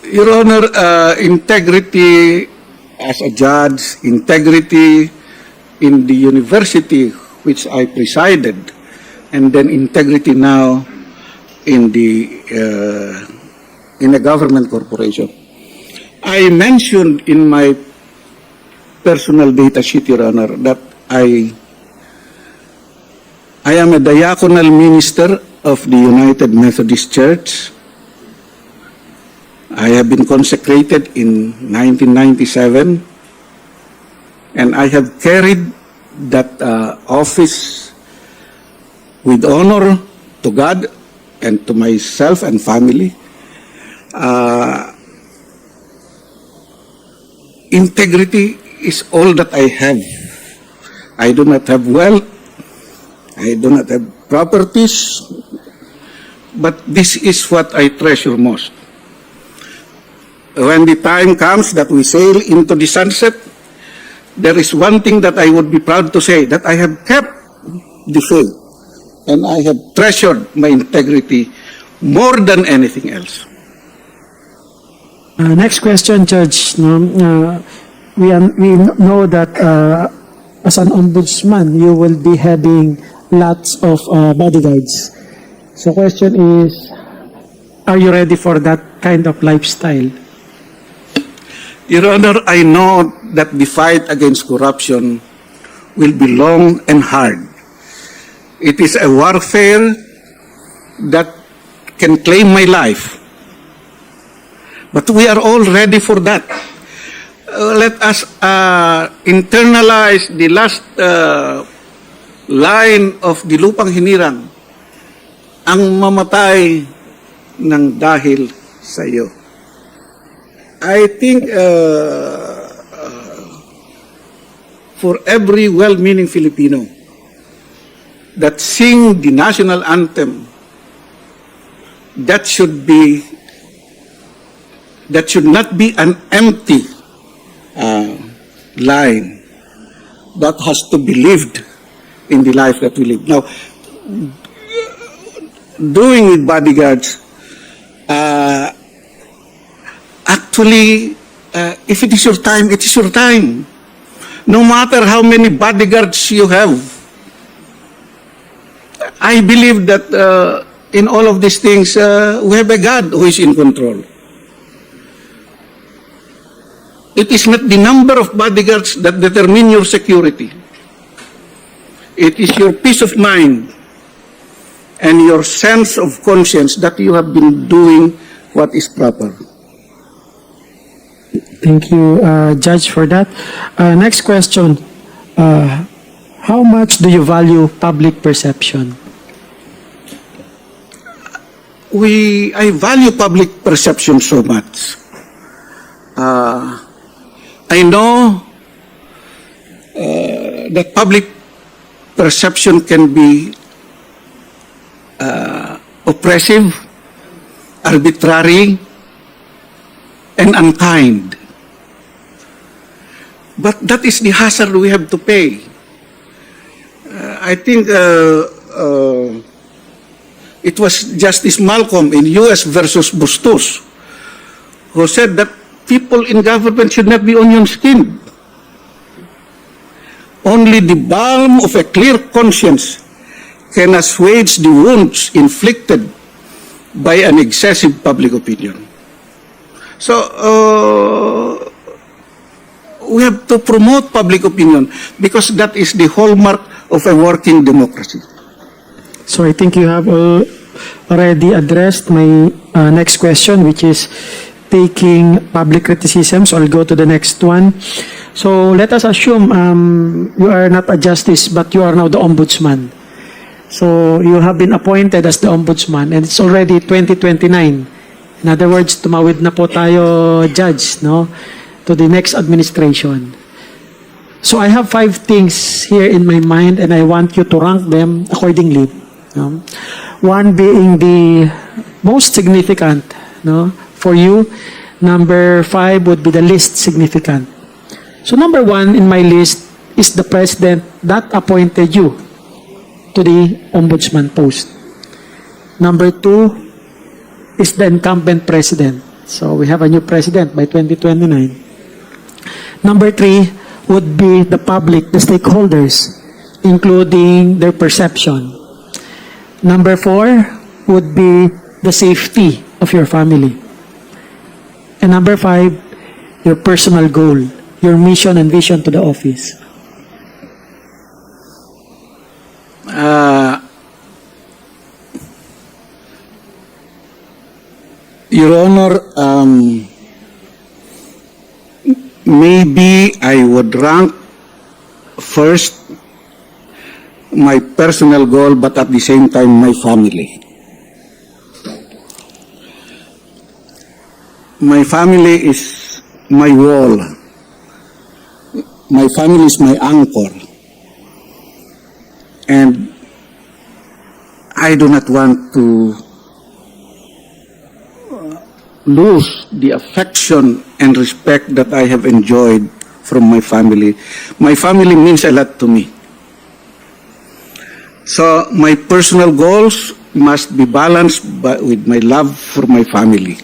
S2: Your Honor, integrity as a judge, integrity in the university which I presided, and then integrity now in a government corporation. I mentioned in my personal data sheet, Your Honor, that I am a diaconal minister of the United Methodist Church. I have been consecrated in 1997, and I have carried that office with honor to God and to myself and family. Integrity is all that I have. I do not have wealth. I do not have properties. But this is what I treasure most. When the time comes that we sail into the sunset, there is one thing that I would be proud to say, that I have kept the faith and I have treasured my integrity more than anything else.
S7: Next question, Judge. We know that as an ombudsman, you will be having lots of bodyguards. So question is, are you ready for that kind of lifestyle?
S2: Your Honor, I know that the fight against corruption will be long and hard. It is a warfare that can claim my life. But we are all ready for that. Let us internalize the last line of the Lupang Hinirang, ang mamatay ng dahil sa iyo. I think for every well-meaning Filipino that sing the national anthem, that should not be an empty line. That has to be lived in the life that we live. Now, doing with bodyguards, actually, if it is your time, it is your time. No matter how many bodyguards you have. I believe that in all of these things, we have a God who is in control. It is not the number of bodyguards that determine your security. It is your peace of mind and your sense of conscience that you have been doing what is proper.
S7: Thank you, Judge, for that. Next question. How much do you value public perception?
S2: I value public perception so much. I know that public perception can be oppressive, arbitrary, and unkind. But that is the hazard we have to pay. I think it was Justice Malcolm in U.S. versus Bustos who said that people in government should not be onion-skinned. Only the balm of a clear conscience can assuage the wounds inflicted by an excessive public opinion. So, we have to promote public opinion because that is the hallmark of a working democracy.
S7: So I think you have already addressed my next question, which is taking public criticism. So I'll go to the next one. So let us assume you are not a justice, but you are now the ombudsman. So you have been appointed as the ombudsman, and it's already 2029. In other words, tumawid na po tayo, judge, no, to the next administration. So I have 5 things here in my mind, and I want you to rank them accordingly. No? One being the most significant, no, for you. Number 5 would be the least significant. So number 1 in my list is the president that appointed you to the ombudsman post. Number 2 is the incumbent president. So we have a new president by 2029. Number 3 would be the public, the stakeholders, including their perception. Number 4 would be the safety of your family. And number 5, your personal goal, your mission and vision to the office.
S2: Your Honor, maybe I would rank first my personal goal, but at the same time my family. My family is my wall. My family is my anchor. And I do not want to lose the affection and respect that I have enjoyed from my family. My family means a lot to me. So my personal goals must be balanced with my love for my family.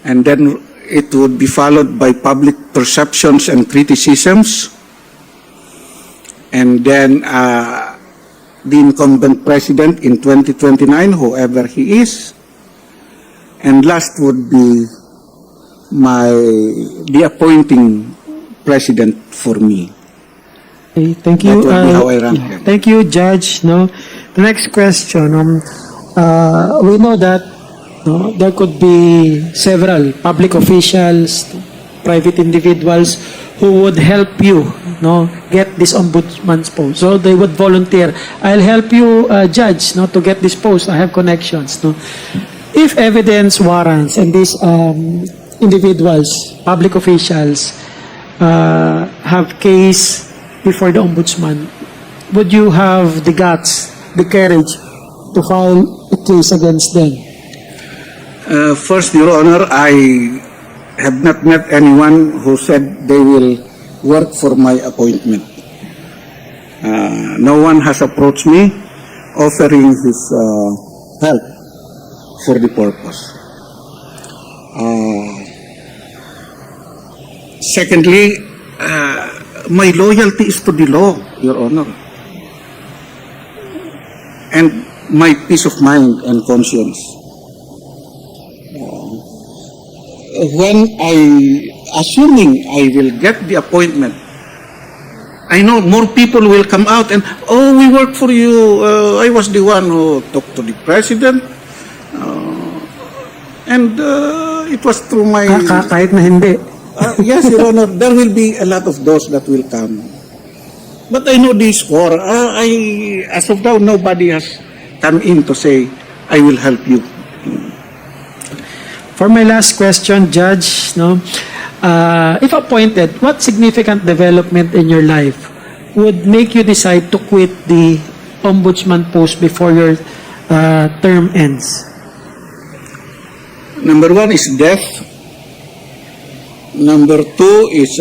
S2: And then it would be followed by public perceptions and criticisms. And then the incumbent president in 2029, whoever he is. And last would be the appointing president for me.
S7: Okay, thank you.
S2: That would be how I rank them.
S7: Thank you, Judge. No, the next question. We know that there could be several public officials, private individuals who would help you, get this ombudsman's post. So they would volunteer. I'll help you, Judge, to get this post. I have connections. If evidence warrants and these individuals, public officials, have case before the ombudsman, would you have the guts, the courage to file a case against them?
S2: First, Your Honor, I have not met anyone who said they will work for my appointment. No one has approached me offering his help for the purpose. Secondly, my loyalty is to the law, Your Honor, and my peace of mind and conscience. Assuming I will get the appointment, I know more people will come out and, we work for you. I was the one who talked to the president. And it was through my...
S7: Kahit na hindi.
S2: Yes, Your Honor, there will be a lot of those that will come. But I know this score. As of now, nobody has come in to say, I will help you.
S7: For my last question, Judge, if appointed, what significant development in your life would make you decide to quit the ombudsman post before your term ends?
S2: Number 1 is death. Number 2 is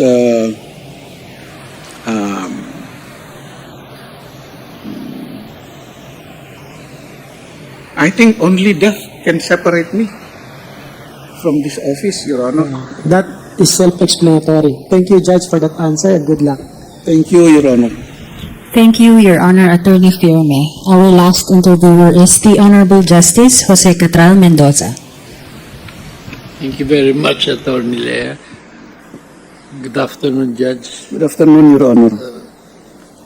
S2: I think only death can separate me from this office, Your Honor.
S7: That is self-explanatory. Thank you, Judge, for that answer, and good luck.
S2: Thank you, Your Honor.
S6: Thank you, Your Honor, Attorney Firme. Our last interviewer is the Honorable Justice Jose Catral Mendoza.
S8: Thank you very much, Attorney Lea. Good afternoon, Judge.
S2: Good afternoon, Your Honor.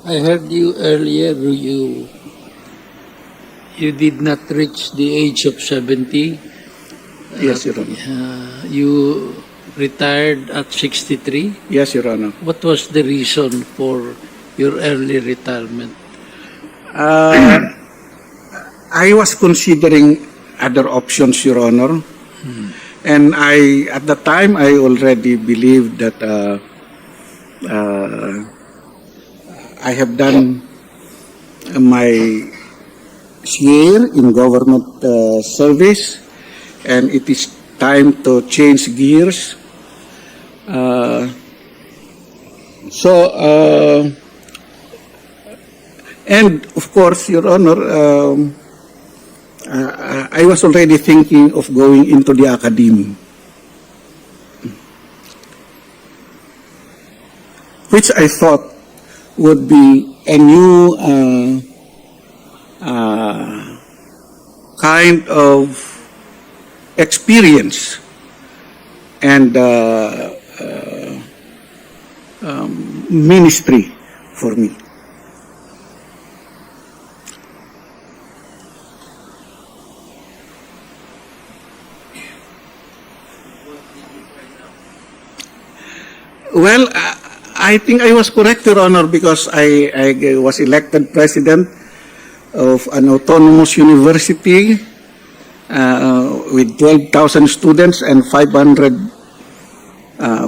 S8: I heard you earlier, you you did not reach the age of 70.
S2: Yes, Your Honor.
S8: You retired at 63.
S2: Yes, Your Honor.
S8: What was the reason for your early retirement?
S2: I was considering other options, Your Honor. And at the time, I already believed that I have done my share in government service, and it is time to change gears. And of course, Your Honor, I was already thinking of going into the academy, which I thought would be a new kind of experience and ministry for me. Well, I think I was correct, Your Honor, because I was elected president of an autonomous university with 12,000 students and 500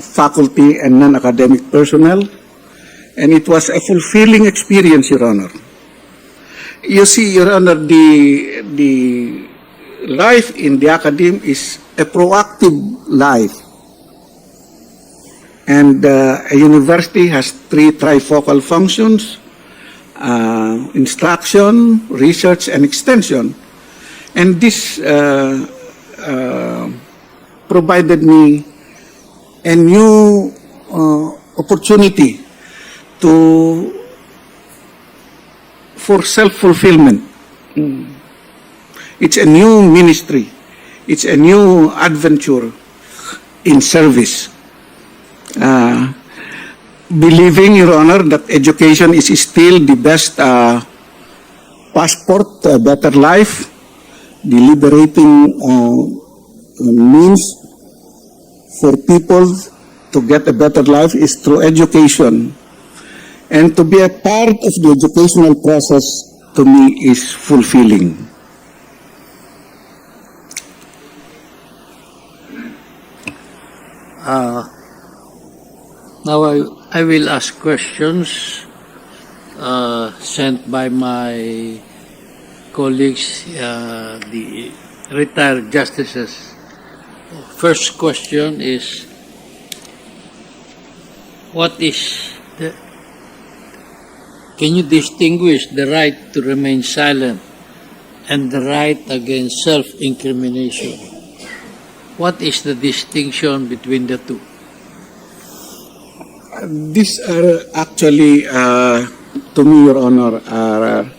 S2: faculty and non-academic personnel. And it was a fulfilling experience, Your Honor. You see, Your Honor, the life in the academy is a proactive life. And a university has three trifocal functions: instruction, research, and extension. And this provided me a new opportunity for self-fulfillment. It's a new ministry. It's a new adventure in service. Believing, Your Honor, that education is still the best passport to a better life, the liberating means for people to get a better life is through education. And to be a part of the educational process, to me, is fulfilling.
S8: Now I will ask questions sent by my colleagues, the retired justices. First question is, can you distinguish the right to remain silent and the right against self-incrimination? What is the distinction between the two?
S2: These are actually, to me, Your Honor, are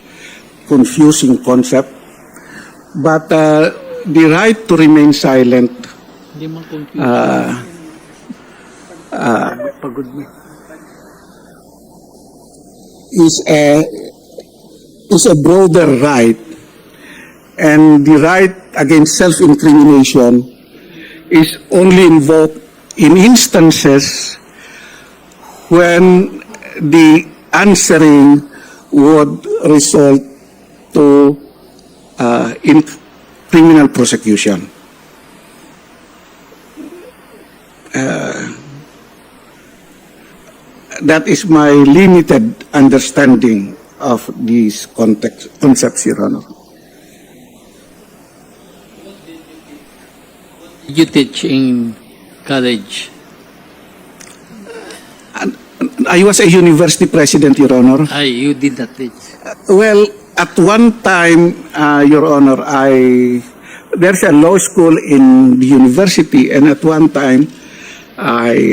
S2: confusing concept. But the right to remain silent
S8: Hindi man confused. Pagod mo.
S2: is a broader right, and the right against self-incrimination is only invoked in instances when the answering would result to in criminal prosecution. That is my limited understanding of these concepts, Your Honor.
S8: Did you teach in college?
S2: I was a university president, Your Honor.
S8: You did not teach.
S2: Well, at one time, Your Honor, there's a law school in the university, and at one time, I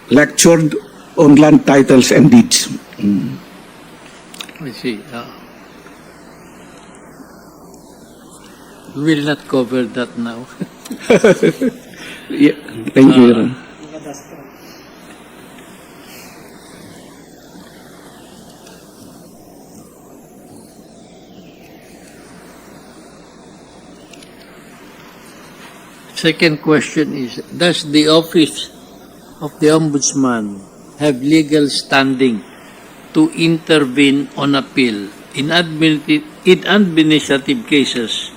S2: lectured on land titles and deeds.
S8: I see. We will not cover that now.
S2: Yeah, thank you, Your Honor.
S8: second question is, does the office of the Ombudsman have legal standing to intervene on appeal in administrative cases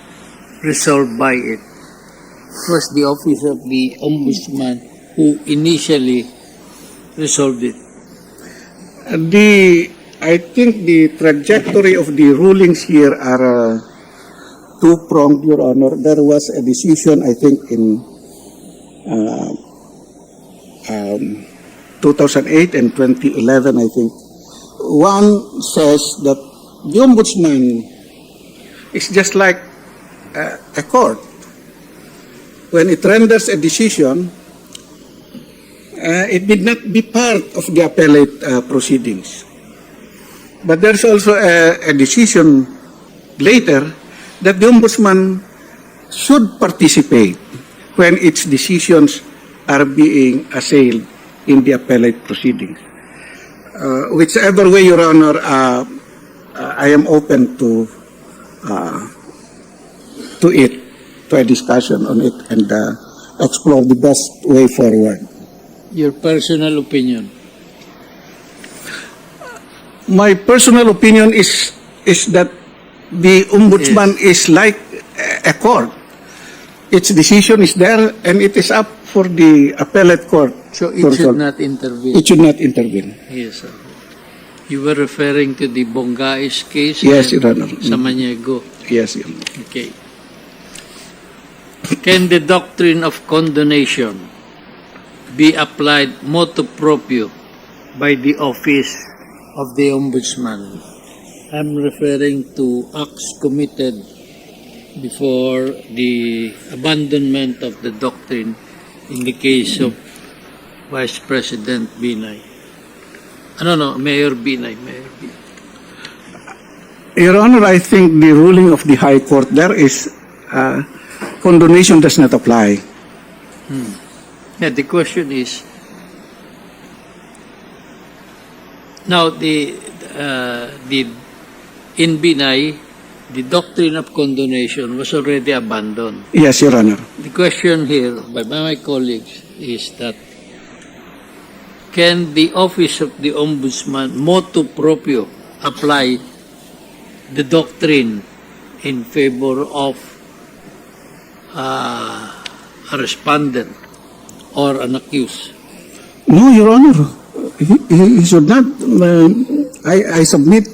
S8: resolved by it? It was the office of the Ombudsman who initially resolved it.
S2: I think the trajectory of the rulings here are two-pronged, Your Honor. There was a decision, I think, in 2008 and 2011, I think. One says that the Ombudsman is just like a court. When it renders a decision, it did not be part of the appellate proceedings. But there's also a decision later that the Ombudsman should participate when its decisions are being assailed in the appellate proceedings. Whichever way, Your Honor, I am open to it, to a discussion on it, and explore the best way forward.
S8: Your personal opinion?
S2: My personal opinion is that the Ombudsman is like a court. Its decision is there, and it is up for the appellate court.
S8: So it should not intervene?
S2: It should not intervene.
S8: Yes, sir. You were referring to the Bongais case?
S2: Yes, Your Honor.
S8: Sa Maniego?
S2: Yes, Your Honor.
S8: Okay. Can the doctrine of condonation be applied motu proprio by the office of the Ombudsman? I'm referring to acts committed before the abandonment of the doctrine in the case of Vice President Binay. Mayor Binay.
S2: Your Honor, I think the ruling of the High Court there is condonation does not apply.
S8: Yeah, the question is, now in Binay, the doctrine of condonation was already abandoned.
S2: Yes, Your Honor.
S8: The question here by my colleagues is that can the office of the Ombudsman motu proprio apply the doctrine in favor of a respondent or an accused?
S2: No, Your Honor. He should not. I submit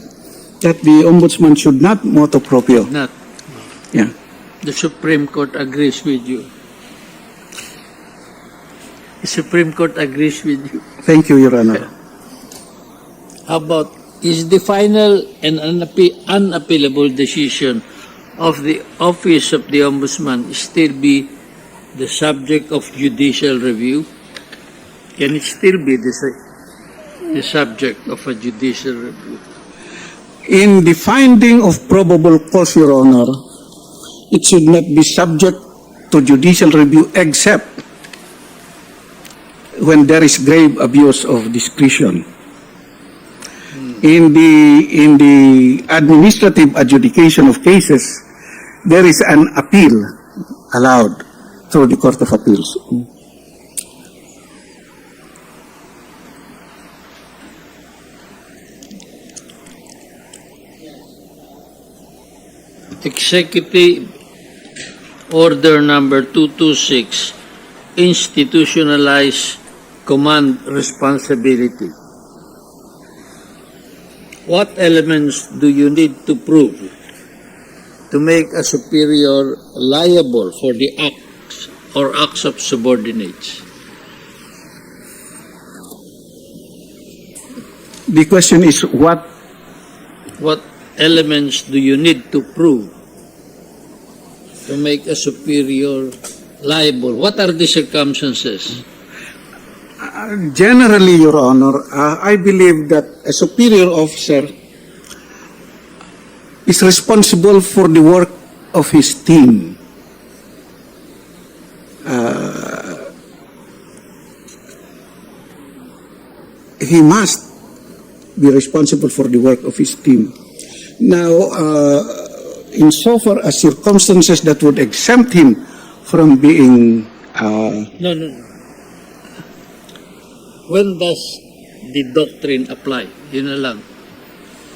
S2: that the Ombudsman should not motu proprio.
S8: Not.
S2: Yeah.
S8: The Supreme Court agrees with you. The Supreme Court agrees with you.
S2: Thank you, Your Honor.
S8: How about, is the final and unappealable decision of the office of the Ombudsman still be the subject of judicial review? Can it still be the subject of a judicial review?
S2: In the finding of probable cause, Your Honor, it should not be subject to judicial review except when there is grave abuse of discretion. In the administrative adjudication of cases, there is an appeal allowed through the Court of Appeals.
S8: Executive Order number 226, institutionalize command responsibility. What elements do you need to prove to make a superior liable for the acts or acts of subordinates?
S2: The question is what
S8: elements do you need to prove to make a superior liable? What are the circumstances?
S2: generally, Your Honor, I believe that a superior officer is responsible for the work of his team. He must be responsible for the work of his team. Now, insofar as circumstances that would exempt him from being
S8: No, no. When does the doctrine apply? Yun na lang.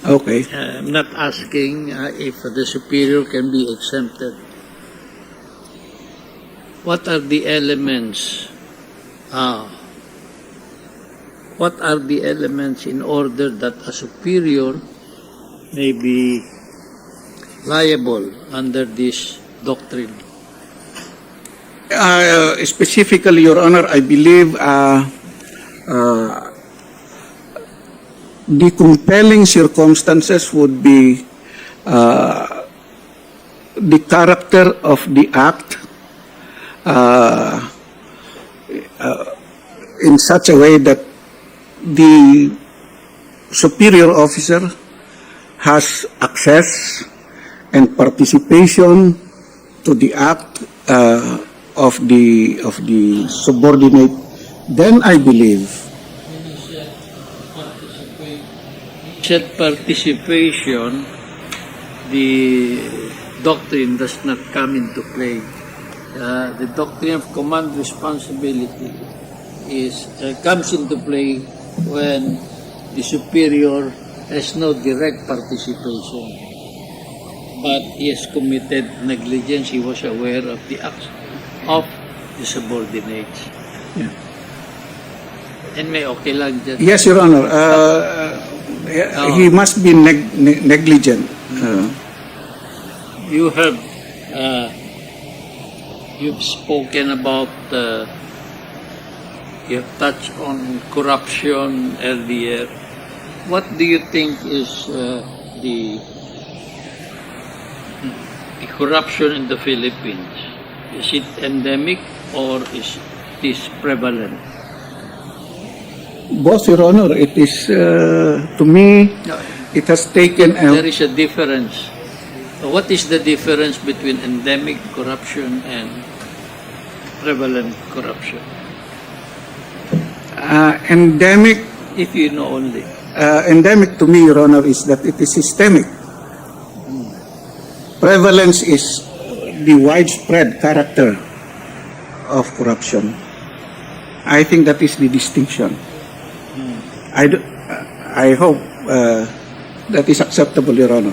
S2: okay.
S8: I'm not asking if the superior can be exempted. What are the elements? What are the elements in order that a superior may be liable under this doctrine?
S2: Specifically, Your Honor, I believe the compelling circumstances would be the character of the act in such a way that the superior officer has access and participation to the act of the subordinate, then I believe
S8: Said participation, the doctrine does not come into play. The doctrine of command responsibility comes into play when the superior has no direct participation, but he has committed negligence. He was aware of the acts of the subordinates.
S2: Yeah.
S8: And may okay lang dyan.
S2: yes, Your Honor. He must be negligent.
S8: You have you've spoken about you have touched on corruption earlier. What do you think is the corruption in the Philippines? Is it endemic or is this prevalent?
S2: Both, Your Honor. It is, to me, it has taken
S8: There is a difference. What is the difference between endemic corruption and prevalent corruption?
S2: endemic.
S8: If you know only.
S2: Endemic to me, Your Honor, is that it is systemic. Prevalence is the widespread character of corruption. I think that is the distinction. I hope that is acceptable, Your Honor.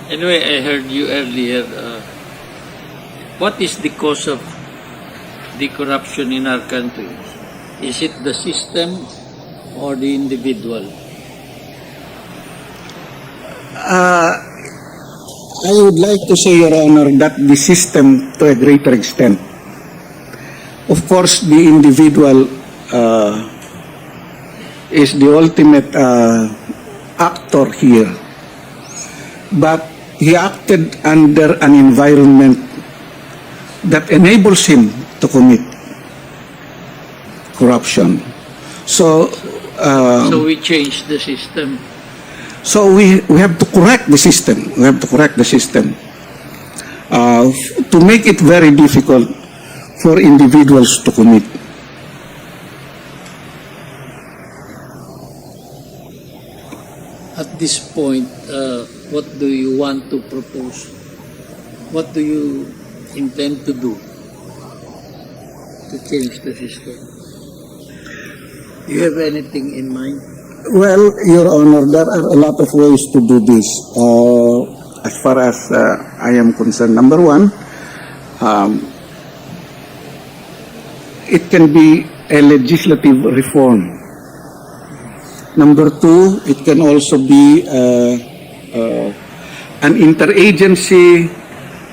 S8: Anyway, I heard you earlier. What is the cause of the corruption in our country? Is it the system or the individual?
S2: I would like to say, Your Honor, that the system to a greater extent. Of course, the individual is the ultimate actor here. But he acted under an environment that enables him to commit corruption. So
S8: We change the system.
S2: So we have to correct the system. We have to correct the system to make it very difficult for individuals to commit.
S8: At this point, what do you want to propose? What do you intend to do to change the system? Do you have anything in mind?
S2: Well, Your Honor, there are a lot of ways to do this. As far as I am concerned, number one, it can be a legislative reform. Number two, it can also be an interagency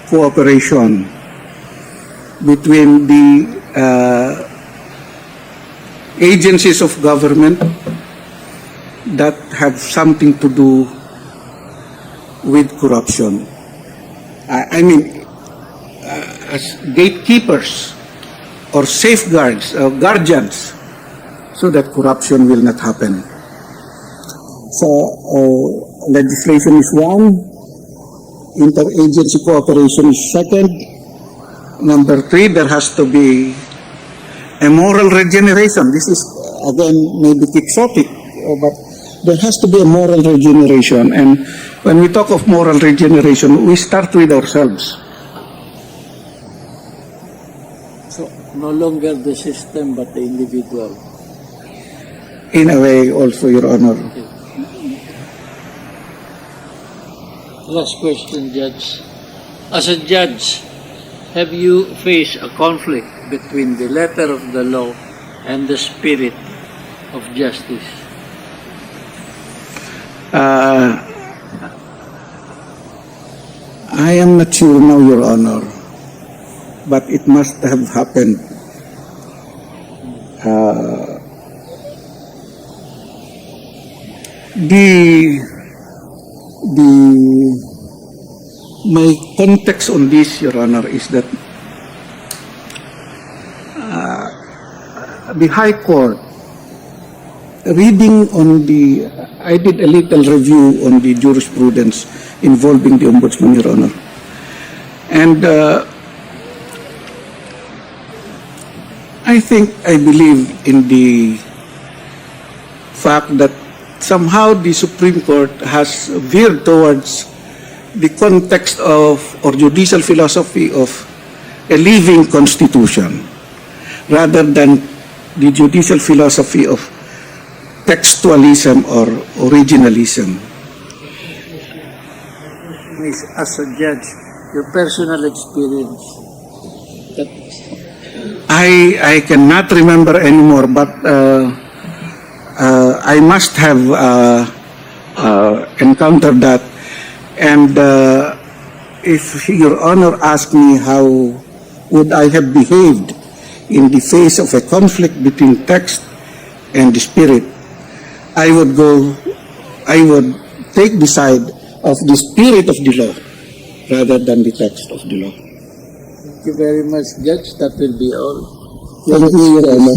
S2: cooperation between the agencies of government that have something to do with corruption. I mean, as gatekeepers or safeguards or guardians, so that corruption will not happen. So, legislation is one, interagency cooperation is second. Number three, there has to be a moral regeneration. This is, again, maybe quixotic, but there has to be a moral regeneration. And when we talk of moral regeneration, we start with ourselves.
S8: No longer the system but the individual.
S2: In a way, also, Your Honor.
S8: Last question, Judge. As a judge, have you faced a conflict between the letter of the law and the spirit of justice?
S2: I am not sure now, Your Honor, but it must have happened. My context on this, Your Honor, is that the High Court, reading on I did a little review on the jurisprudence involving the Ombudsman, Your Honor. And I believe in the fact that somehow the Supreme Court has veered towards the context of, or judicial philosophy of, a living constitution, rather than the judicial philosophy of textualism or originalism.
S8: As a judge, your personal experience.
S2: I cannot remember anymore, but I must have encountered that. And if Your Honor asked me how would I have behaved in the face of a conflict between text and the spirit, I would take the side of the spirit of the law rather than the text of the law.
S8: Thank you very much, Judge. That will be all.
S2: Thank you, Your Honor.